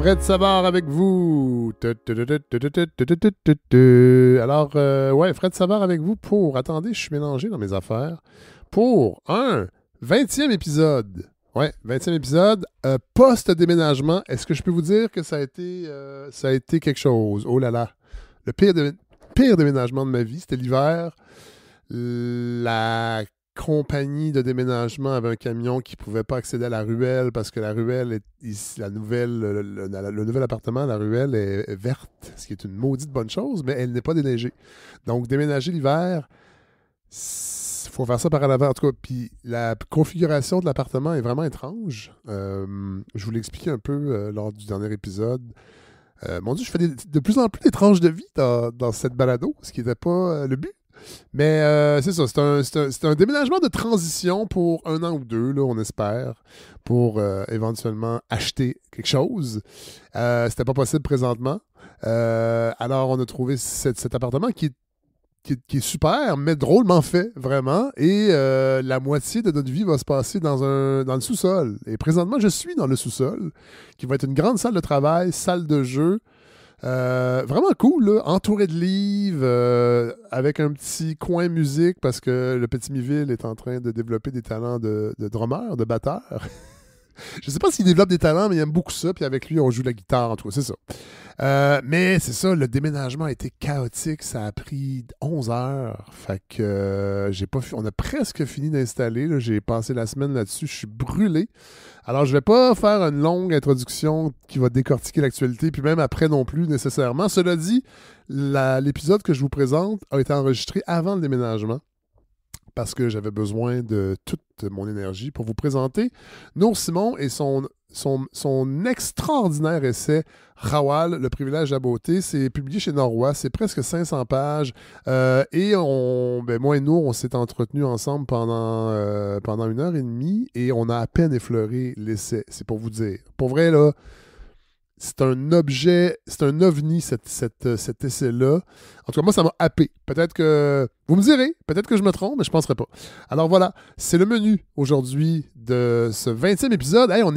Fred Savard avec vous. Alors, Fred Savard avec vous pour... Attendez, je suis mélangé dans mes affaires. Pour un 20e épisode. Ouais, 20e épisode. Post-déménagement, est-ce que je peux vous dire que ça a été quelque chose? Oh là là. Le pire déménagement de ma vie, c'était l'hiver. La compagnie de déménagement avait un camion qui ne pouvait pas accéder à la ruelle parce que la ruelle est ici, le nouvel appartement, la ruelle est verte, ce qui est une maudite bonne chose, mais elle n'est pas déneigée. Donc, déménager l'hiver, il faut faire ça par en avant. En tout cas, puis la configuration de l'appartement est vraiment étrange. Je vous l'ai expliqué un peu lors du dernier épisode. Mon Dieu, je fais de plus en plus d'étranges de vie dans cette balado, ce qui n'était pas le but. Mais c'est ça, c'est un déménagement de transition pour 1 an ou 2, là, on espère, pour éventuellement acheter quelque chose. C'était pas possible présentement. Alors, on a trouvé cet appartement qui est super, mais drôlement fait, vraiment. Et la moitié de notre vie va se passer dans le sous-sol. Et présentement, je suis dans le sous-sol, qui va être une grande salle de travail, salle de jeu. Vraiment cool, là, entouré de livres, avec un petit coin musique parce que le Petit Miville est en train de développer des talents de drummer, de batteur. Je sais pas s'il développe des talents, mais il aime beaucoup ça. Puis avec lui, on joue la guitare, en tout cas, c'est ça. Mais c'est ça, le déménagement a été chaotique. Ça a pris 11 heures. Fait que on a presque fini d'installer. Là. J'ai passé la semaine là-dessus. Je suis brûlé. Alors, je vais pas faire une longue introduction qui va décortiquer l'actualité, puis même après non plus nécessairement. Cela dit, l'épisode que je vous présente a été enregistré avant le déménagement, parce que j'avais besoin de toute mon énergie pour vous présenter Nour Simon et son extraordinaire essai « Rawal, le privilège de la beauté ». C'est publié chez Norrois, c'est presque 500 pages. Et moi et Nour, on s'est entretenus ensemble pendant 1h30 et on a à peine effleuré l'essai, c'est pour vous dire. Pour vrai, là, c'est un ovni, cet essai-là. En tout cas, moi, ça m'a happé. Peut-être que... Vous me direz, peut-être que je me trompe, mais je ne penserai pas. Alors voilà, c'est le menu aujourd'hui de ce 20e épisode. Hey, on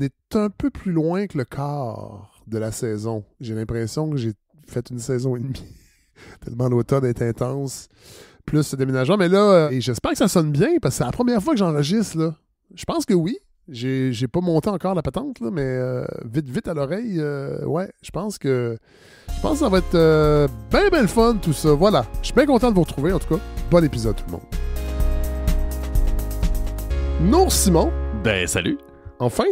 est un peu plus loin que le quart de la saison. J'ai l'impression que j'ai fait une saison et demie. Tellement l'automne est intense. Plus ce déménagement. Mais là, et j'espère que ça sonne bien, parce que c'est la première fois que j'enregistre, là. Je pense que oui. J'ai pas monté encore la patente, là, mais vite à l'oreille, je pense que ça va être bien le fun, tout ça. Voilà, je suis bien content de vous retrouver, en tout cas. Bon épisode, tout le monde. Nour Simon. Ben, salut. Enfin.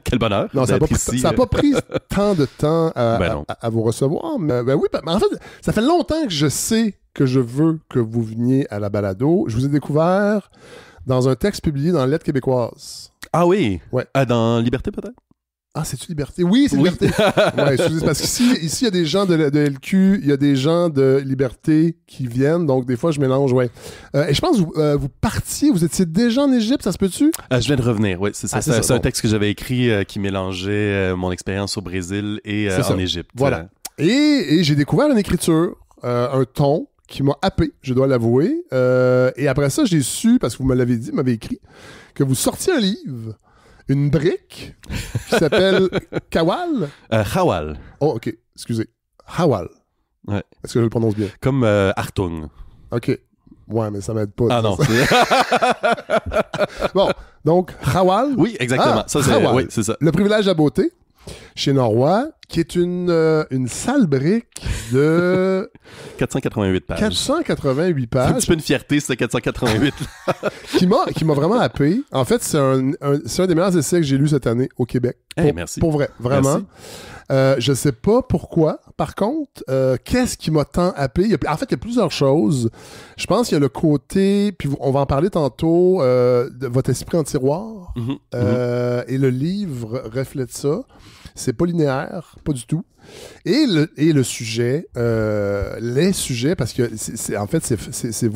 Quel bonheur. Non, ça n'a pas pris tant de temps à vous recevoir. Mais, oui, en fait, ça fait longtemps que je sais que je veux que vous veniez à la balado. Je vous ai découvert dans un texte publié dans la Lettre québécoise. Ah oui? Ouais. Dans Liberté, peut-être? Ah, c'est-tu Liberté? Oui, c'est Liberté. Ouais, excusez, parce qu'ici, il y a des gens de LQ, il y a des gens de Liberté qui viennent, donc des fois, je mélange, ouais. Et je pense que vous partiez, vous étiez déjà en Égypte, ça se peut-tu? Je viens de revenir, oui, c'est ça. C'est un texte que j'avais écrit qui mélangeait mon expérience au Brésil et en Égypte. Voilà. Et j'ai découvert une écriture, un ton, qui m'a happé, je dois l'avouer. Et après ça, j'ai su, parce que vous me l'avez dit, vous m'avez écrit, que vous sortiez un livre, une brique, qui s'appelle Kawal. Rawal. Oh, OK. Excusez. Rawal. Ouais. Est-ce que je le prononce bien? Comme Artung. OK. Ouais, mais ça m'aide pas. Ah non. Bon, donc, Rawal. Oui, exactement. Ça, Rawal. Oui, c'est ça. Le privilège de la beauté, chez Norrois, qui est une sale brique de 488 pages. 488 pages. C'est un petit peu une fierté, ce 488. qui m'a vraiment happé. En fait, c'est un des meilleurs essais que j'ai lu cette année au Québec. Merci. Pour vrai, vraiment. Je sais pas pourquoi. Par contre, qu'est-ce qui m'a tant happé? En fait, il y a plusieurs choses. Je pense qu'il y a le côté, puis on va en parler tantôt, de votre esprit en tiroir. Et le livre reflète ça. C'est pas linéaire, pas du tout. Et le sujet, les sujets, parce que c'est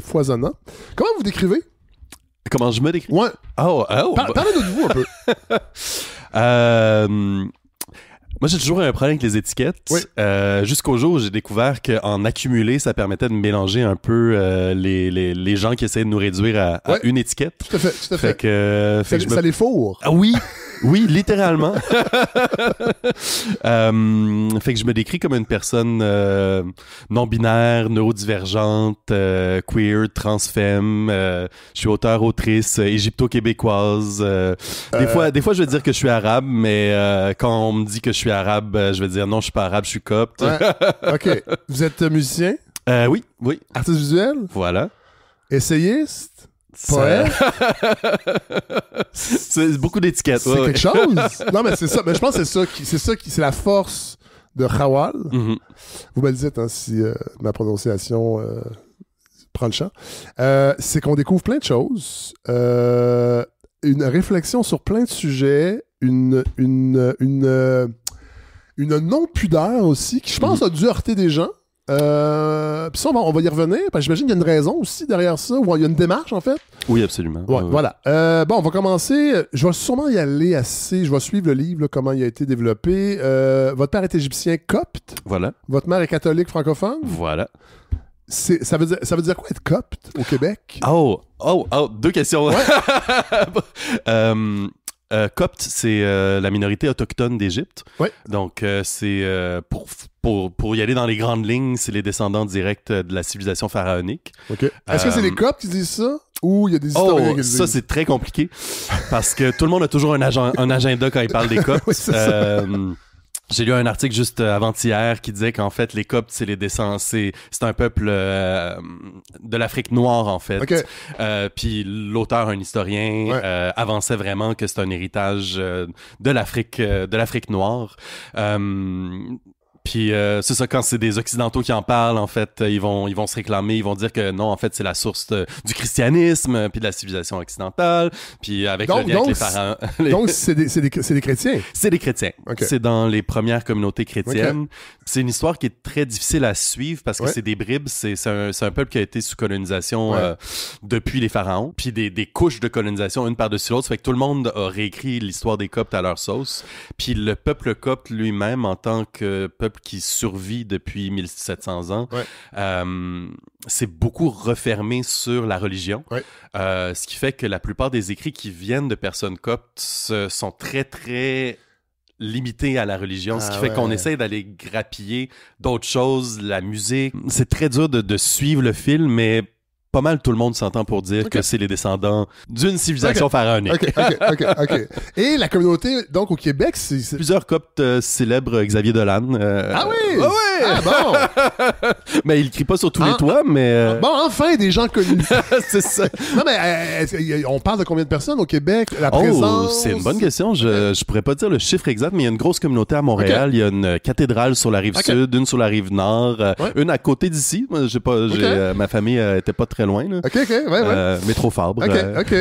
foisonnant. Comment vous décrivez? Comment je me décris? Ouais. Parlez-nous de vous un peu. Moi, j'ai toujours un problème avec les étiquettes. Oui. Jusqu'au jour où j'ai découvert qu'en accumuler, ça permettait de mélanger un peu les gens qui essaient de nous réduire à une étiquette. Tout à fait. Fait que ça les fourre. Ah oui! Oui, littéralement. Fait que je me décris comme une personne non-binaire, neurodivergente, queer, transfemme. Je suis auteur, autrice, égypto-québécoise. Des fois, je vais dire que je suis arabe, mais quand on me dit que je suis arabe, je vais dire non, je suis pas arabe, je suis copte. Ouais. OK. Vous êtes musicien? Oui. Artiste visuel? Voilà. Essayiste? Poète? C'est beaucoup d'étiquettes. C'est quelque chose? Non, mais c'est ça. Mais je pense que c'est la force de Khawal. Mm-hmm. Vous me le dites si ma prononciation prend le champ. C'est qu'on découvre plein de choses. Une réflexion sur plein de sujets. Une non-pudeur aussi, qui je pense a dû heurter des gens. Puis ça, on va y revenir, parce que j'imagine qu'il y a une raison aussi derrière ça, ou il y a une démarche en fait. Oui, absolument. Ouais, voilà. Bon, on va commencer. Je vais sûrement y aller assez. Je vais suivre le livre, là, comment il a été développé. Votre père est égyptien copte. Voilà. Votre mère est catholique francophone. Voilà. Ça veut dire quoi être copte au Québec? Oh, deux questions. Ouais. Copte, c'est la minorité autochtone d'Égypte. Ouais. Donc, c'est pour y aller dans les grandes lignes, c'est les descendants directs de la civilisation pharaonique. Okay. Est-ce que c'est les Coptes qui disent ça? Ou il y a des historiens qui le disent? Ça, c'est très compliqué parce que tout le monde a toujours un agenda quand il parle des Coptes. Oui, j'ai lu un article juste avant-hier qui disait qu'en fait, les Coptes, c'est les descendants, c'est un peuple de l'Afrique noire, en fait. Okay. Puis l'auteur, un historien, avançait vraiment que c'est un héritage de l'Afrique noire. Puis c'est ça, quand c'est des Occidentaux qui en parlent, en fait, ils vont se réclamer, ils vont dire que non, en fait, c'est la source du christianisme, puis de la civilisation occidentale, puis avec le lien avec les parents. Donc, c'est des chrétiens? C'est des chrétiens. Okay. C'est dans les premières communautés chrétiennes. Okay. C'est une histoire qui est très difficile à suivre parce que c'est des bribes. C'est un peuple qui a été sous colonisation depuis les pharaons, puis des couches de colonisation une par-dessus l'autre. Ça fait que tout le monde a réécrit l'histoire des Coptes à leur sauce. Puis le peuple copte lui-même, en tant que peuple qui survit depuis 1700 ans, c'est beaucoup refermé sur la religion, ce qui fait que la plupart des écrits qui viennent de personnes coptes sont très, très limités à la religion, ce qui fait qu'on essaie d'aller grappiller d'autres choses, la musique. C'est très dur de suivre le film, mais pas mal tout le monde s'entend pour dire que c'est les descendants d'une civilisation pharaonique. OK. Et la communauté, donc, au Québec, c'est... Plusieurs Coptes célèbrent Xavier Dolan. Ah oui? Ah bon! Mais il crie pas sur tous les toits, mais... Bon, enfin, des gens connus. C'est ça. Non, mais on parle de combien de personnes au Québec? La présence? C'est une bonne question. Je pourrais pas dire le chiffre exact, mais il y a une grosse communauté à Montréal. Il y a une cathédrale sur la rive sud, une sur la rive nord, une à côté d'ici. Moi, ma famille était pas très loin. Là. OK. Métro Fabre. OK.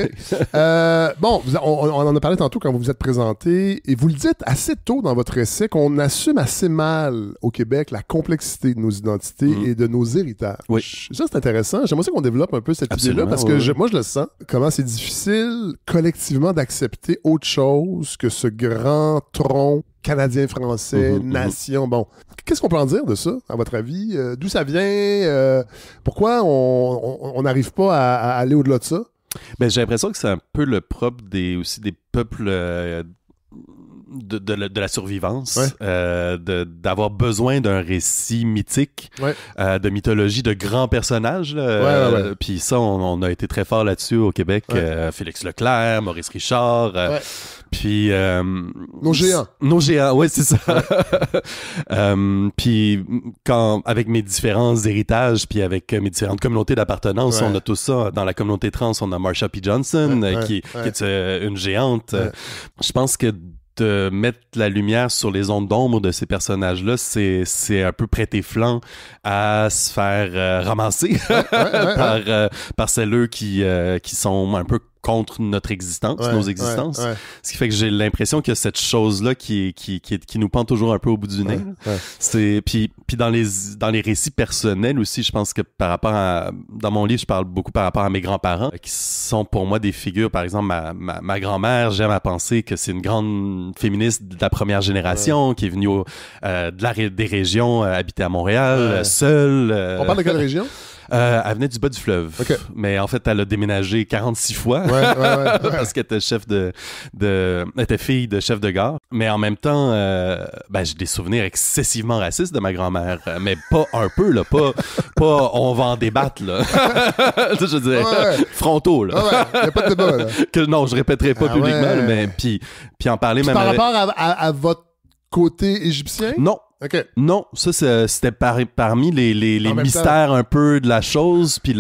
Bon, on en a parlé tantôt quand vous vous êtes présenté, et vous le dites assez tôt dans votre essai qu'on assume assez mal au Québec la complexité de nos identités et de nos héritages. Oui. Ça, c'est intéressant. J'aimerais aussi qu'on développe un peu cette idée-là, parce que moi, je le sens. Comment c'est difficile, collectivement, d'accepter autre chose que ce grand tronc canadien-français, nation. Bon, qu'est-ce qu'on peut en dire de ça, à votre avis? D'où ça vient? Pourquoi on n'arrive pas à aller au-delà de ça? Ben, j'ai l'impression que c'est un peu le propre aussi des peuples de la survivance, d'avoir besoin d'un récit mythique, de mythologie, de grands personnages. Puis ça, on a été très fort là-dessus au Québec. Félix Leclerc, Maurice Richard... Puis nos géants, ouais, c'est ça. Puis quand avec mes différents héritages, puis avec mes différentes communautés d'appartenance, on a tout ça. Dans la communauté trans, on a Marsha P. Johnson, qui est une géante. Je pense que de mettre la lumière sur les ondes d'ombre de ces personnages-là, c'est un peu prêter flanc à se faire ramasser par celles qui sont un peu contre notre existence, nos existences. Ce qui fait que j'ai l'impression que cette chose-là qui nous pend toujours un peu au bout du nez. C'est puis dans les récits personnels aussi, je pense que dans mon livre, je parle beaucoup par rapport à mes grands-parents qui sont pour moi des figures. Par exemple, ma grand-mère, j'aime à penser que c'est une grande féministe de la première génération qui est venue des régions habiter à Montréal, seule. On parle de quelle région? Elle venait du bas du fleuve. Okay. Mais en fait, elle a déménagé 46 fois. Ouais. Parce qu'elle était elle était fille de chef de gare. Mais en même temps, j'ai des souvenirs excessivement racistes de ma grand-mère. Mais pas un peu, là. Pas on va en débattre, là. Je veux dire, frontaux, là. Il n'y a pas de débat, là. Que non, je répéterai pas publiquement, là, mais puis en parler puis même. Par rapport à votre côté égyptien? Non. Okay. Non, ça, c'était parmi les mystères un peu de la chose. Puis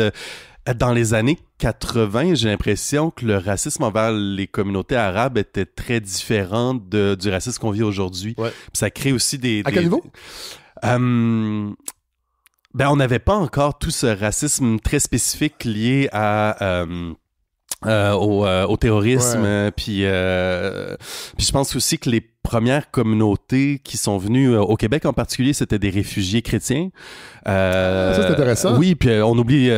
dans les années 80, j'ai l'impression que le racisme envers les communautés arabes était très différent du racisme qu'on vit aujourd'hui. Ouais. Puis ça crée aussi À quel niveau? On n'avait pas encore tout ce racisme très spécifique lié au terrorisme. Puis je pense aussi que les premières communautés qui sont venues au Québec en particulier, c'était des réfugiés chrétiens. Ça, c'est intéressant. Oui, puis on oublie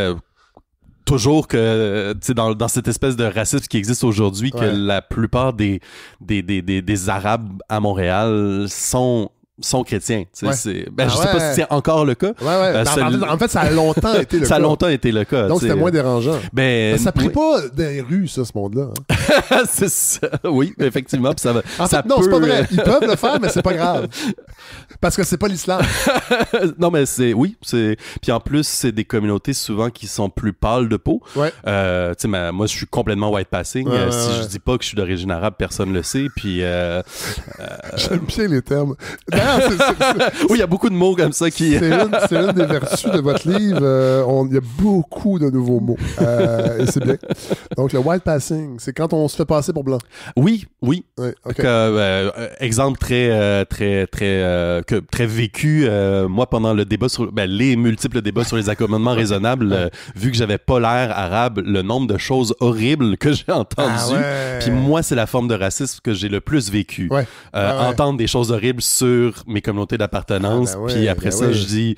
toujours que dans cette espèce de racisme qui existe aujourd'hui, que la plupart des Arabes à Montréal sont chrétiens. Je sais pas si c'est encore le cas. En fait, ça a longtemps été le cas. Ça a longtemps été le cas. Donc, c'était moins dérangeant. Ça prie pas dans les rues, ça, ce monde-là. Hein. C'est ça. Oui, effectivement. Ça va, en fait, non, c'est pas vrai. Ils peuvent le faire, mais c'est pas grave. Parce que c'est pas l'islam. Non, mais puis en plus, c'est des communautés souvent qui sont plus pâles de peau. Ouais. Moi, je suis complètement white passing. Si je dis pas que je suis d'origine arabe, personne le sait. Puis j'aime bien les termes. Oui, il y a beaucoup de mots comme ça qui... c'est une des vertus de votre livre. Il y a beaucoup de nouveaux mots. Et c'est bien. Donc, le white passing, c'est quand on se fait passer pour blanc. Oui. Ouais, okay. Exemple très vécu. Moi, pendant le débat les multiples débats sur les accommodements raisonnables, vu que j'avais pas l'air arabe, le nombre de choses horribles que j'ai entendues. Puis moi, c'est la forme de racisme que j'ai le plus vécu. Entendre des choses horribles sur mes communautés d'appartenance. Puis après ça, je dis...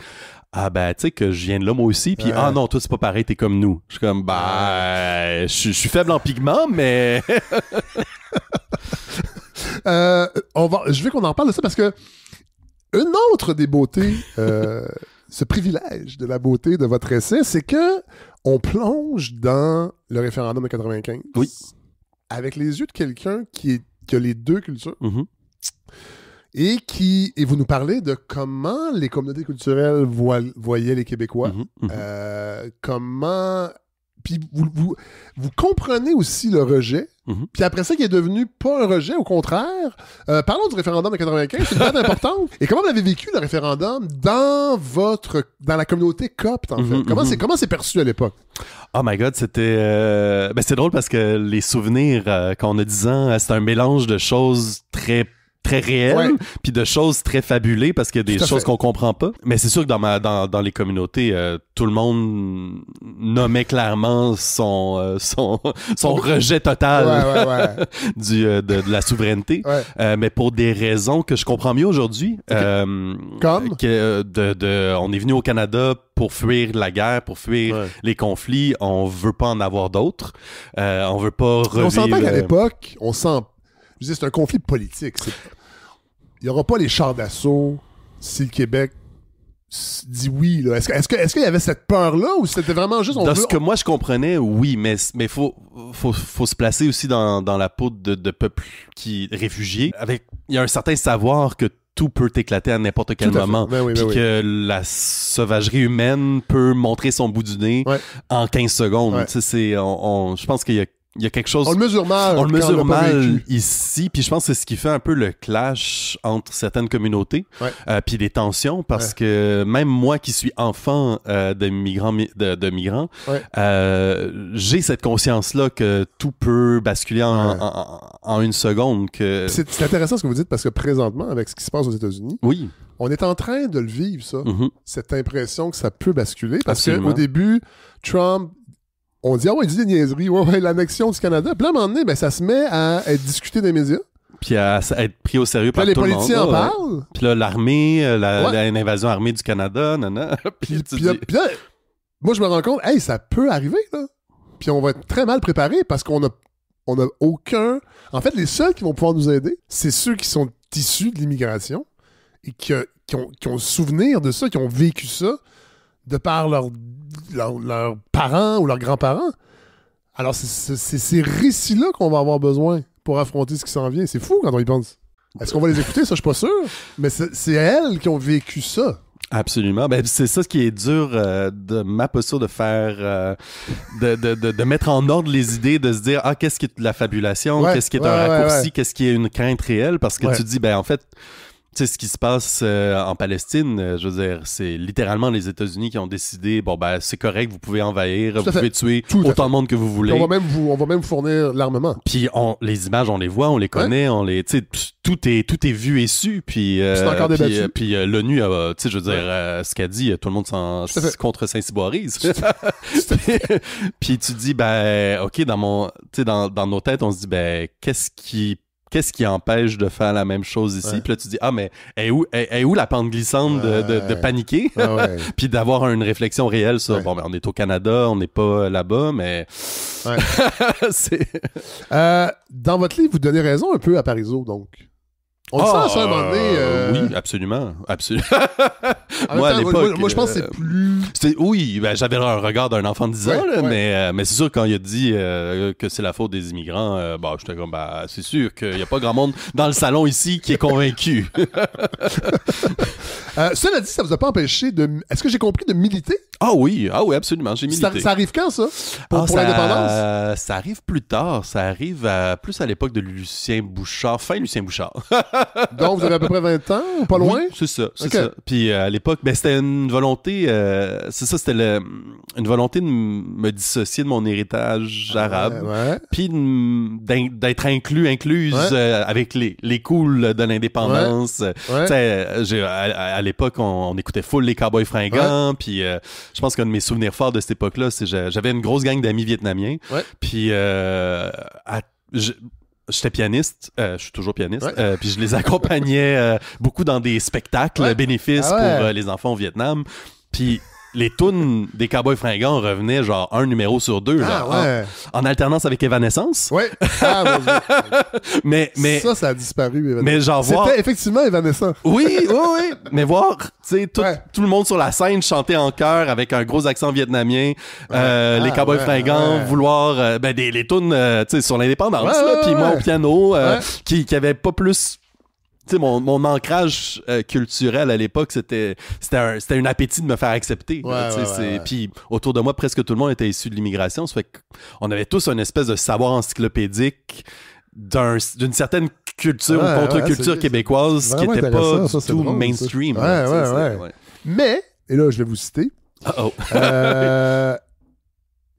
tu sais que je viens de là moi aussi, puis non, toi c'est pas pareil, t'es comme nous. Je suis comme, je suis faible en pigments, mais... je veux qu'on en parle de ça parce que une autre des beautés, ce privilège de la beauté de votre essai, c'est que on plonge dans le référendum de 95 avec les yeux de quelqu'un qui a les deux cultures. Mm-hmm. Et vous nous parlez de comment les communautés culturelles voyaient les Québécois. Comment... Puis vous comprenez aussi le rejet. Puis après ça, qui est devenu pas un rejet, au contraire. Parlons du référendum de 95, c'est une date importante. Et comment vous avez vécu le référendum dans la communauté copte, en fait? Comment c'est perçu à l'époque? Oh my God, c'était... c'est drôle parce que les souvenirs, quand on a 10 ans, c'est un mélange de choses très réelles, puis de choses très fabulées parce qu'il y a des choses qu'on comprend pas. Mais c'est sûr que dans les communautés, tout le monde nommait clairement son rejet total de la souveraineté. Mais pour des raisons que je comprends mieux aujourd'hui. Comme? On est venu au Canada pour fuir la guerre, pour fuir les conflits. On veut pas en avoir d'autres. On veut pas revivre... On s'entend qu'à l'époque, je dis, c'est un conflit politique. Il n'y aura pas les chars d'assaut si le Québec dit oui. Là. Est-ce qu'il y avait cette peur-là ou c'était vraiment juste... Ce que moi je comprenais, oui, mais faut se placer aussi dans la peau de peuples réfugiés. Il y a un certain savoir que tout peut éclater à n'importe quel moment. Puis que la sauvagerie humaine peut montrer son bout du nez en 15 secondes. Je pense qu'il y a quelque chose... On le mesure mal ici, puis je pense que c'est ce qui fait un peu le clash entre certaines communautés, puis des tensions, parce que même moi qui suis enfant de migrants, j'ai cette conscience-là que tout peut basculer en une seconde. C'est intéressant ce que vous dites, parce que présentement, avec ce qui se passe aux États-Unis, on est en train de le vivre, ça, cette impression que ça peut basculer, parce qu'au début, Trump... On dit, il dit des niaiseries, l'annexion du Canada. Puis là, à un moment donné, ça se met à être discuté dans les médias. Puis à être pris au sérieux par tout le monde. Les politiciens en parlent. Puis là, l'armée, l'invasion armée du Canada, Puis là, moi, je me rends compte, ça peut arriver, là. Puis on va être très mal préparé parce qu'on a aucun... En fait, les seuls qui vont pouvoir nous aider, c'est ceux qui sont issus de l'immigration et qui ont le souvenir de ça, qui ont vécu ça de par leurs parents ou leurs grands-parents. Alors, c'est ces récits-là qu'on va avoir besoin pour affronter ce qui s'en vient. C'est fou quand on y pense. Est-ce qu'on va les écouter? Ça, je suis pas sûr. Mais c'est elles qui ont vécu ça. Absolument. Ben, c'est ça ce qui est dur de ma posture de faire, de mettre en ordre les idées, de se dire, qu'est-ce qui est de la fabulation, qu'est-ce qui est un raccourci, qu'est-ce qui est une crainte réelle, parce que tu dis, ben, en fait, tu sais, ce qui se passe en Palestine, je veux dire, c'est littéralement les États-Unis qui ont décidé, bon, ben, c'est correct, vous pouvez envahir, vous pouvez tuer autant de monde que vous voulez. On va même vous fournir l'armement. Puis les images, on les voit, on les connaît, tu sais, tout est vu et su, puis c'est encore débattu. Puis l'ONU, tu sais, je veux dire, ce qu'a dit, tout le monde contre Saint-Cyboirise. Puis tu dis, ben, OK, dans nos têtes, on se dit, ben, qu'est-ce qui empêche de faire la même chose ici? Puis là, tu dis, mais est où la pente glissante de paniquer? Puis d'avoir une réflexion réelle sur, bon, ben, on est au Canada, on n'est pas là-bas, mais... dans votre livre, vous donnez raison un peu à Parizeau, donc. On le sent ça à un moment donné. Oui, absolument. Moi, à l'époque, moi, je pense que c'est plus... Oui, ben, j'avais un regard d'un enfant de 10 ans, mais c'est sûr, quand il a dit que c'est la faute des immigrants, j'étais comme, c'est sûr qu'il n'y a pas grand monde dans le salon ici qui est convaincu. Cela dit, ça vous a pas empêché de... Est-ce que j'ai compris de militer? Ah oui, absolument, j'ai milité. Ça arrive quand, ça? Pour l'indépendance? Ça arrive plus tard. Ça arrive plus à l'époque de Lucien Bouchard, fin Lucien Bouchard. Donc, vous avez à peu près 20 ans, ou pas loin? Oui, c'est ça. Puis à l'époque, c'était une volonté, une volonté de me dissocier de mon héritage arabe, puis d'être incluse avec les cools de l'indépendance. À l'époque, on écoutait full les Cowboys fringants, puis je pense qu'un de mes souvenirs forts de cette époque-là, c'est que j'avais une grosse gang d'amis vietnamiens, puis j'étais pianiste, je suis toujours pianiste, puis je les accompagnais beaucoup dans des spectacles bénéfices pour les enfants au Vietnam. Puis les tunes des Cowboys fringants revenaient genre un numéro sur deux, en alternance avec Evanescence. Oui. Mais ça a disparu, Evanescence. Mais genre c'était effectivement Evanescence. Oui. Mais voir, tu sais, tout le monde sur la scène chanter en chœur avec un gros accent vietnamien, les Cowboys fringants, vouloir les tunes, tu sais, sur l'indépendance, puis moi au piano, qui avait pas plus... Tu sais, mon ancrage culturel à l'époque, c'était un appétit de me faire accepter. Puis autour de moi, presque tout le monde était issu de l'immigration. Ça fait qu'on avait tous une espèce de savoir encyclopédique d'une certaine culture ou contre-culture québécoise qui n'était pas tout mainstream. Mais, et là, je vais vous citer.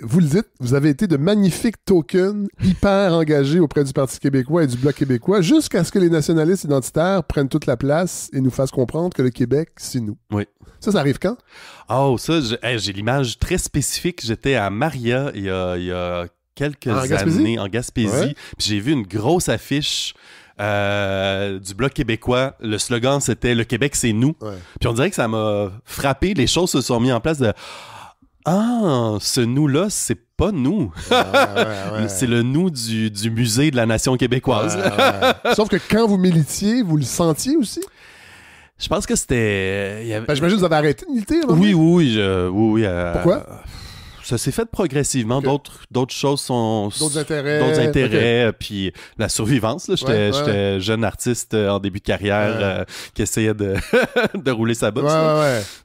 Vous le dites, vous avez été de magnifiques tokens hyper engagés auprès du Parti québécois et du Bloc québécois jusqu'à ce que les nationalistes identitaires prennent toute la place et nous fassent comprendre que le Québec, c'est nous. Oui. Ça arrive quand? Ça, j'ai l'image très spécifique. J'étais à Maria il y a quelques années en Gaspésie. Puis j'ai vu une grosse affiche du Bloc québécois. Le slogan, c'était « Le Québec, c'est nous ». Puis on dirait que ça m'a frappé. Les choses se sont mises en place de... ce nous-là, c'est pas nous. C'est le nous du musée de la nation québécoise. Sauf que quand vous militiez, vous le sentiez aussi? Je pense que c'était... j'imagine que vous avez arrêté de militer. Oui. Pourquoi? Ça s'est fait progressivement. D'autres choses sont... D'autres intérêts. Puis la survivance. Là. J'étais jeune artiste en début de carrière qui essayait de rouler sa bosse.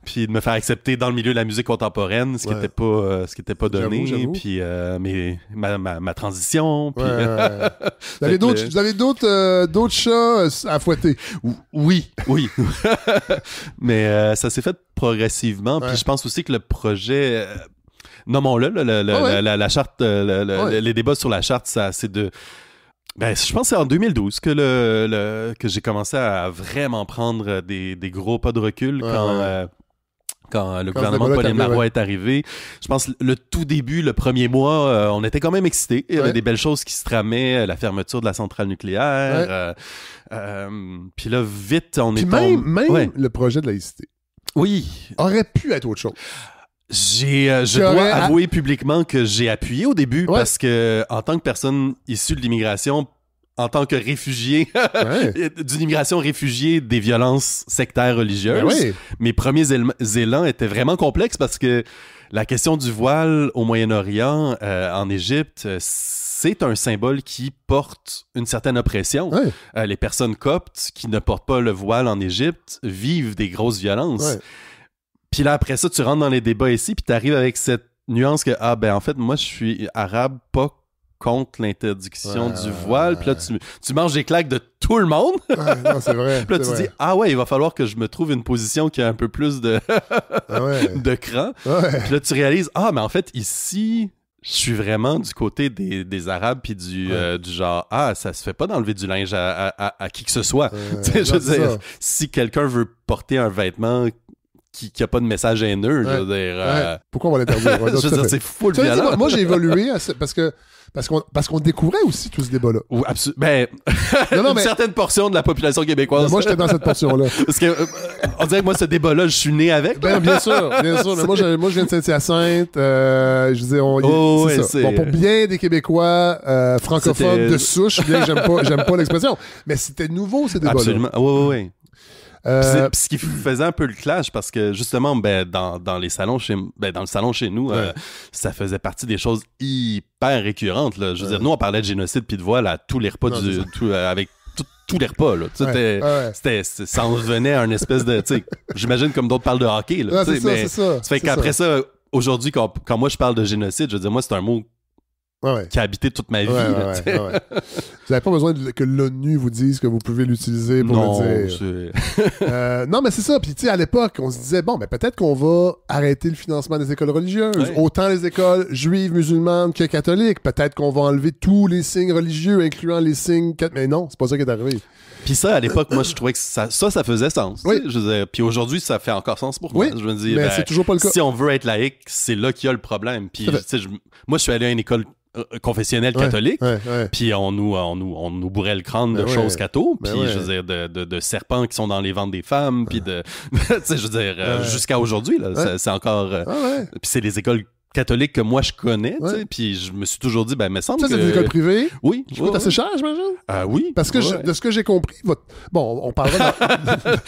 Puis de me faire accepter dans le milieu de la musique contemporaine, ce qui était pas donné. J'avoue. Puis ma transition. Puis Vous avez d'autres chats à fouetter? Oui. Mais ça s'est fait progressivement. Puis je pense aussi que le projet... nommons-le, la charte, les débats sur la charte, ça, c'est de... je pense que c'est en 2012 que j'ai commencé à vraiment prendre des gros pas de recul quand le gouvernement de Pauline Marois est arrivé. Je pense le tout début, le premier mois, on était quand même excités. Il y avait des belles choses qui se tramaient, la fermeture de la centrale nucléaire. Puis là, vite, on est... Puis même le projet de laïcité. Oui. Aurait pu être autre chose. Je dois avouer publiquement que j'ai appuyé au début parce que, en tant que personne issue de l'immigration, en tant que réfugié d'une immigration réfugiée des violences sectaires religieuses. Mes premiers élans étaient vraiment complexes parce que la question du voile au Moyen-Orient, en Égypte, c'est un symbole qui porte une certaine oppression. Les personnes coptes qui ne portent pas le voile en Égypte vivent des grosses violences. Puis là, après ça, tu rentres dans les débats ici, puis tu arrives avec cette nuance que, en fait, moi, je suis arabe, pas contre l'interdiction du voile. Puis là, tu manges des claques de tout le monde. Non, c'est vrai. Puis là, tu dis, il va falloir que je me trouve une position qui a un peu plus de, de cran. Puis là, tu réalises, mais en fait, ici, je suis vraiment du côté des Arabes puis du genre, ça se fait pas d'enlever du linge à qui que ce soit. Je veux dire, si quelqu'un veut porter un vêtement qui a pas de message haineux, je veux dire... Pourquoi on va l'interdire? Je veux dire, c'est full violent. Moi, j'ai évolué parce qu'on découvrait aussi tout ce débat-là. Mais une certaine portion de la population québécoise. Moi, j'étais dans cette portion-là. Parce que on dirait que moi, ce débat-là, je suis né avec. Bien sûr. Mais moi, je viens de Saint-Hyacinthe. Je veux dire, Bon, pour bien des Québécois francophones de souche, bien que j'aime pas l'expression. Mais c'était nouveau, ces débats-là. Absolument. Oui. Ce qui faisait un peu le clash parce que justement dans les salons dans le salon chez nous ça faisait partie des choses hyper récurrentes là. Je veux dire, nous on parlait de génocide puis de voile à tous les repas avec tous les repas là. Ça en devenait un espèce de, tu sais, j'imagine comme d'autres parlent de hockey là. C'est ça. Ça fait qu'après ça aujourd'hui quand moi je parle de génocide, je veux dire, moi c'est un mot qui a habité toute ma vie. Vous n'avez pas besoin que l'ONU vous dise que vous pouvez l'utiliser pour le dire. Non, mais c'est ça. Puis, tu sais, à l'époque, on se disait, peut-être qu'on va arrêter le financement des écoles religieuses. Autant les écoles juives, musulmanes que catholiques. Peut-être qu'on va enlever tous les signes religieux, incluant les signes... Mais non, c'est pas ça qui est arrivé. Puis ça, à l'époque, moi, je trouvais que ça faisait sens. Je veux dire, puis aujourd'hui, ça fait encore sens pour moi. Je veux dire, mais c'est toujours pas le cas. Si on veut être laïque, c'est là qu'il y a le problème. Puis, moi, je suis allé à une école confessionnelle catholique, puis on nous bourrait le crâne de choses catho, puis je veux dire de serpents qui sont dans les ventres des femmes, puis de tu sais, je veux dire jusqu'à aujourd'hui là, c'est encore puis c'est les écoles catholiques que moi je connais, tu sais, puis je me suis toujours dit me semble que c'est des écoles privées. Oui, c'est assez cher, j'imagine. Oui, parce que de ce que j'ai compris, on parlera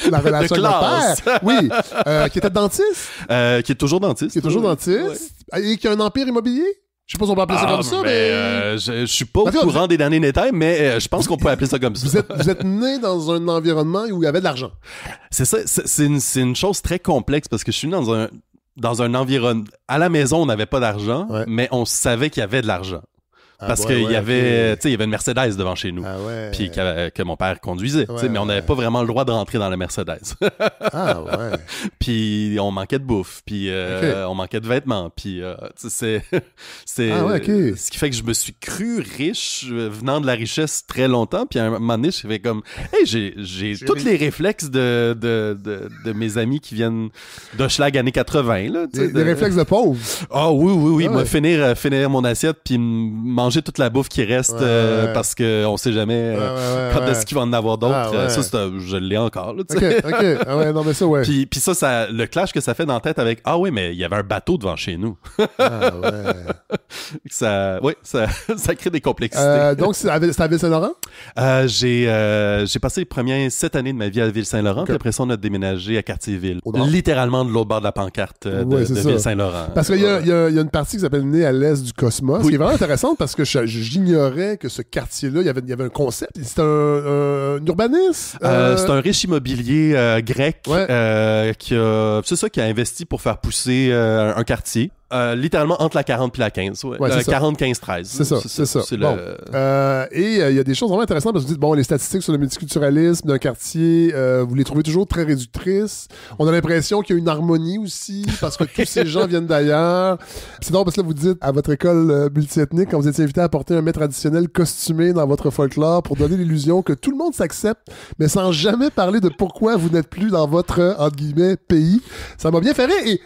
de la relation avec votre père. Oui, qui était dentiste, qui est toujours dentiste, et qui a un empire immobilier. Je sais pas si on peut appeler ça comme ça, mais... je suis pas au courant des derniers détails, mais je pense qu'on peut appeler ça comme ça. Vous êtes né dans un environnement où il y avait de l'argent. C'est ça, c'est une chose très complexe parce que je suis né dans un environnement... À la maison, on n'avait pas d'argent, mais on savait qu'il y avait de l'argent. Parce qu'il y avait, tu sais, il y avait une Mercedes devant chez nous. Puis que mon père conduisait, mais on n'avait pas vraiment le droit de rentrer dans la Mercedes. Puis on manquait de bouffe, puis on manquait de vêtements, puis c'est ce qui fait que je me suis cru riche venant de la richesse très longtemps, puis à un moment donné, je fais comme j'ai tous les réflexes de mes amis qui viennent d'Hochelag années 80 là, des réflexes de pauvre. Oui, moi finir mon assiette puis manger toute la bouffe qui reste parce qu'on sait jamais quand est-ce qu'il va en avoir d'autres. Ça, je l'ai encore. Là, OK. Non, mais ça, Puis ça, le clash que ça fait dans la tête avec mais il y avait un bateau devant chez nous. ça crée des complexités. Donc, c'est à Ville-Saint-Laurent? J'ai passé les premières 7 années de ma vie à Ville-Saint-Laurent, puis après ça, on a déménagé à Cartierville. Littéralement de l'autre bord de la pancarte de Ville-Saint-Laurant. Parce qu'il y a une partie qui s'appelle Né à l'est du Cosmos, qui est vraiment intéressante parce que j'ignorais que ce quartier-là, il y avait un concept. C'est un urbanisme. C'est un riche immobilier grec qui a investi pour faire pousser un quartier. Littéralement entre la 40 puis la 15. 40-15-13. C'est ça. Et il y a des choses vraiment intéressantes parce que vous dites, les statistiques sur le multiculturalisme d'un quartier, vous les trouvez toujours très réductrices. On a l'impression qu'il y a une harmonie aussi parce que tous ces gens viennent d'ailleurs. C'est drôle parce que là, vous dites à votre école multiethnique, quand vous étiez invité à porter un mets traditionnel costumé dans votre folklore pour donner l'illusion que tout le monde s'accepte, mais sans jamais parler de pourquoi vous n'êtes plus dans votre, entre guillemets, pays. Ça m'a bien fait rire.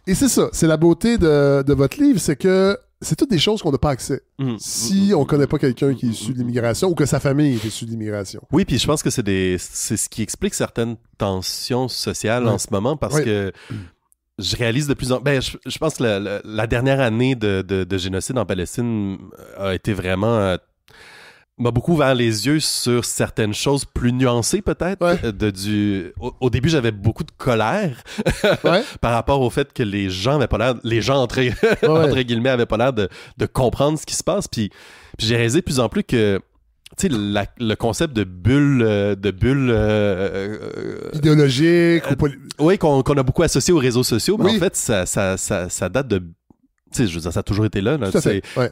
Et c'est ça, c'est la beauté de votre livre, c'est que c'est toutes des choses qu'on n'a pas accès. Si on connaît pas quelqu'un qui est issu de l'immigration ou que sa famille est issue de l'immigration. Oui, puis je pense que c'est ce qui explique certaines tensions sociales en ce moment parce que je réalise de plus en plus... je pense que la dernière année de génocide en Palestine a été vraiment... m'a beaucoup ouvert les yeux sur certaines choses plus nuancées peut-être. Au début, j'avais beaucoup de colère par rapport au fait que les gens avaient pas l'air, entre guillemets, avaient pas l'air de comprendre ce qui se passe. Puis j'ai réalisé de plus en plus que tu sais, le concept de bulle idéologique oui, qu'on a beaucoup associé aux réseaux sociaux, mais en fait ça date de, tu sais, je veux dire, ça a toujours été là,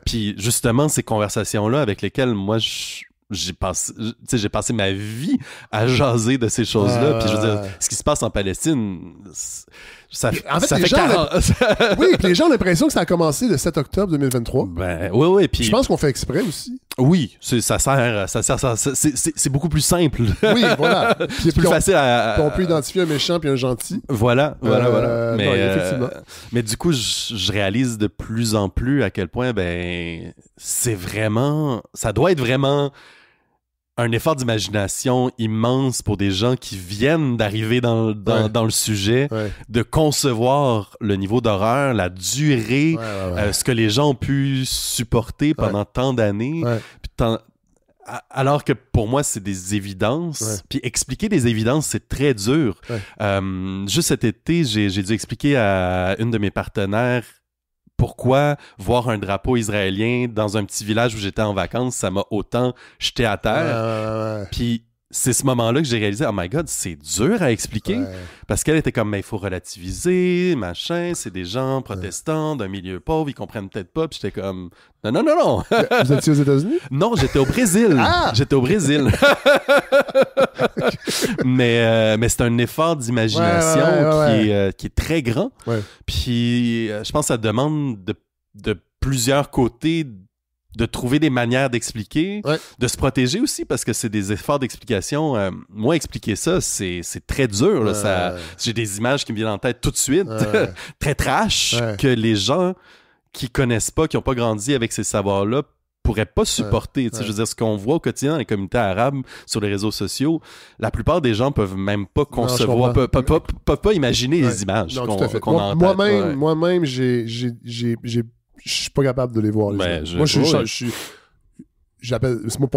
puis justement ces conversations-là avec lesquelles moi j'ai passé ma vie à jaser de ces choses-là, puis je veux dire, ce qui se passe en Palestine, ça fait 40... Oui, puis les gens ont l'impression que ça a commencé le 7 octobre 2023. Oui, puis... Je pense qu'on fait exprès aussi. Oui, c'est beaucoup plus simple. Oui, voilà. C'est plus facile à... On peut identifier un méchant puis un gentil. Voilà. Mais, non, effectivement. Mais du coup, je réalise de plus en plus à quel point, ça doit être vraiment un effort d'imagination immense pour des gens qui viennent d'arriver dans le sujet, de concevoir le niveau d'horreur, la durée, ce que les gens ont pu supporter pendant tant d'années. Alors que pour moi, c'est des évidences. Puis expliquer des évidences, c'est très dur. Juste cet été, j'ai dû expliquer à une de mes partenaires pourquoi voir un drapeau israélien dans un petit village où j'étais en vacances, ça m'a autant jeté à terre. Puis c'est ce moment-là que j'ai réalisé, oh my God, c'est dur à expliquer. Parce qu'elle était comme, mais il faut relativiser, machin, c'est des gens protestants d'un milieu pauvre, ils comprennent peut-être pas. Puis j'étais comme, non. Vous étiez aux États-Unis? Non, j'étais au Brésil. J'étais au Brésil. mais c'est un effort d'imagination qui est très grand. Puis je pense que ça demande de plusieurs côtés de trouver des manières d'expliquer, de se protéger aussi, parce que c'est des efforts d'explication. Moi, expliquer ça, c'est très dur. Là, j'ai des images qui me viennent en tête tout de suite, très trash, que les gens qui connaissent pas, qui n'ont pas grandi avec ces savoirs-là, pourraient pas supporter. Je veux dire, ce qu'on voit au quotidien dans les communautés arabes, sur les réseaux sociaux, la plupart des gens peuvent même pas concevoir, peuvent pas imaginer les images qu'on a en tête. Moi-même, je suis pas capable de les voir. Pour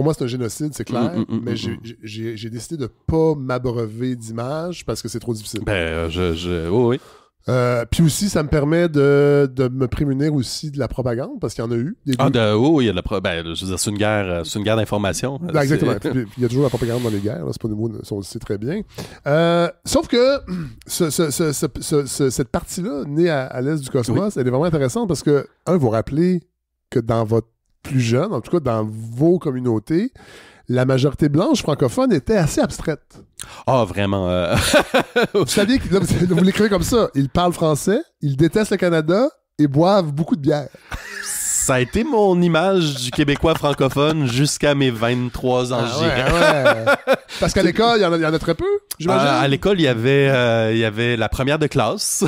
moi, c'est un génocide, c'est clair, mais j'ai décidé de pas m'abreuver d'images parce que c'est trop difficile. Oui. Puis aussi, ça me permet de me prémunir aussi de la propagande, parce qu'il y en a eu. Il y a de la je veux dire, c'est une guerre d'information. Exactement. Puis, il y a toujours la propagande dans les guerres, là, c'est pas nouveau, ça on le sait très bien. Sauf que cette partie-là, née à l'est du cosmos, elle est vraiment intéressante parce que, vous rappelez que dans votre plus jeune, en tout cas dans vos communautés, la majorité blanche francophone était assez abstraite. Vraiment. Vous saviez que vous l'écrivez comme ça. Ils parlent français, ils détestent le Canada et boivent beaucoup de bière. Ça a été mon image du Québécois francophone jusqu'à mes 23 ans, je dirais. Parce qu'à l'école, il y en a très peu, j'imagine. À l'école, il y avait la première de classe.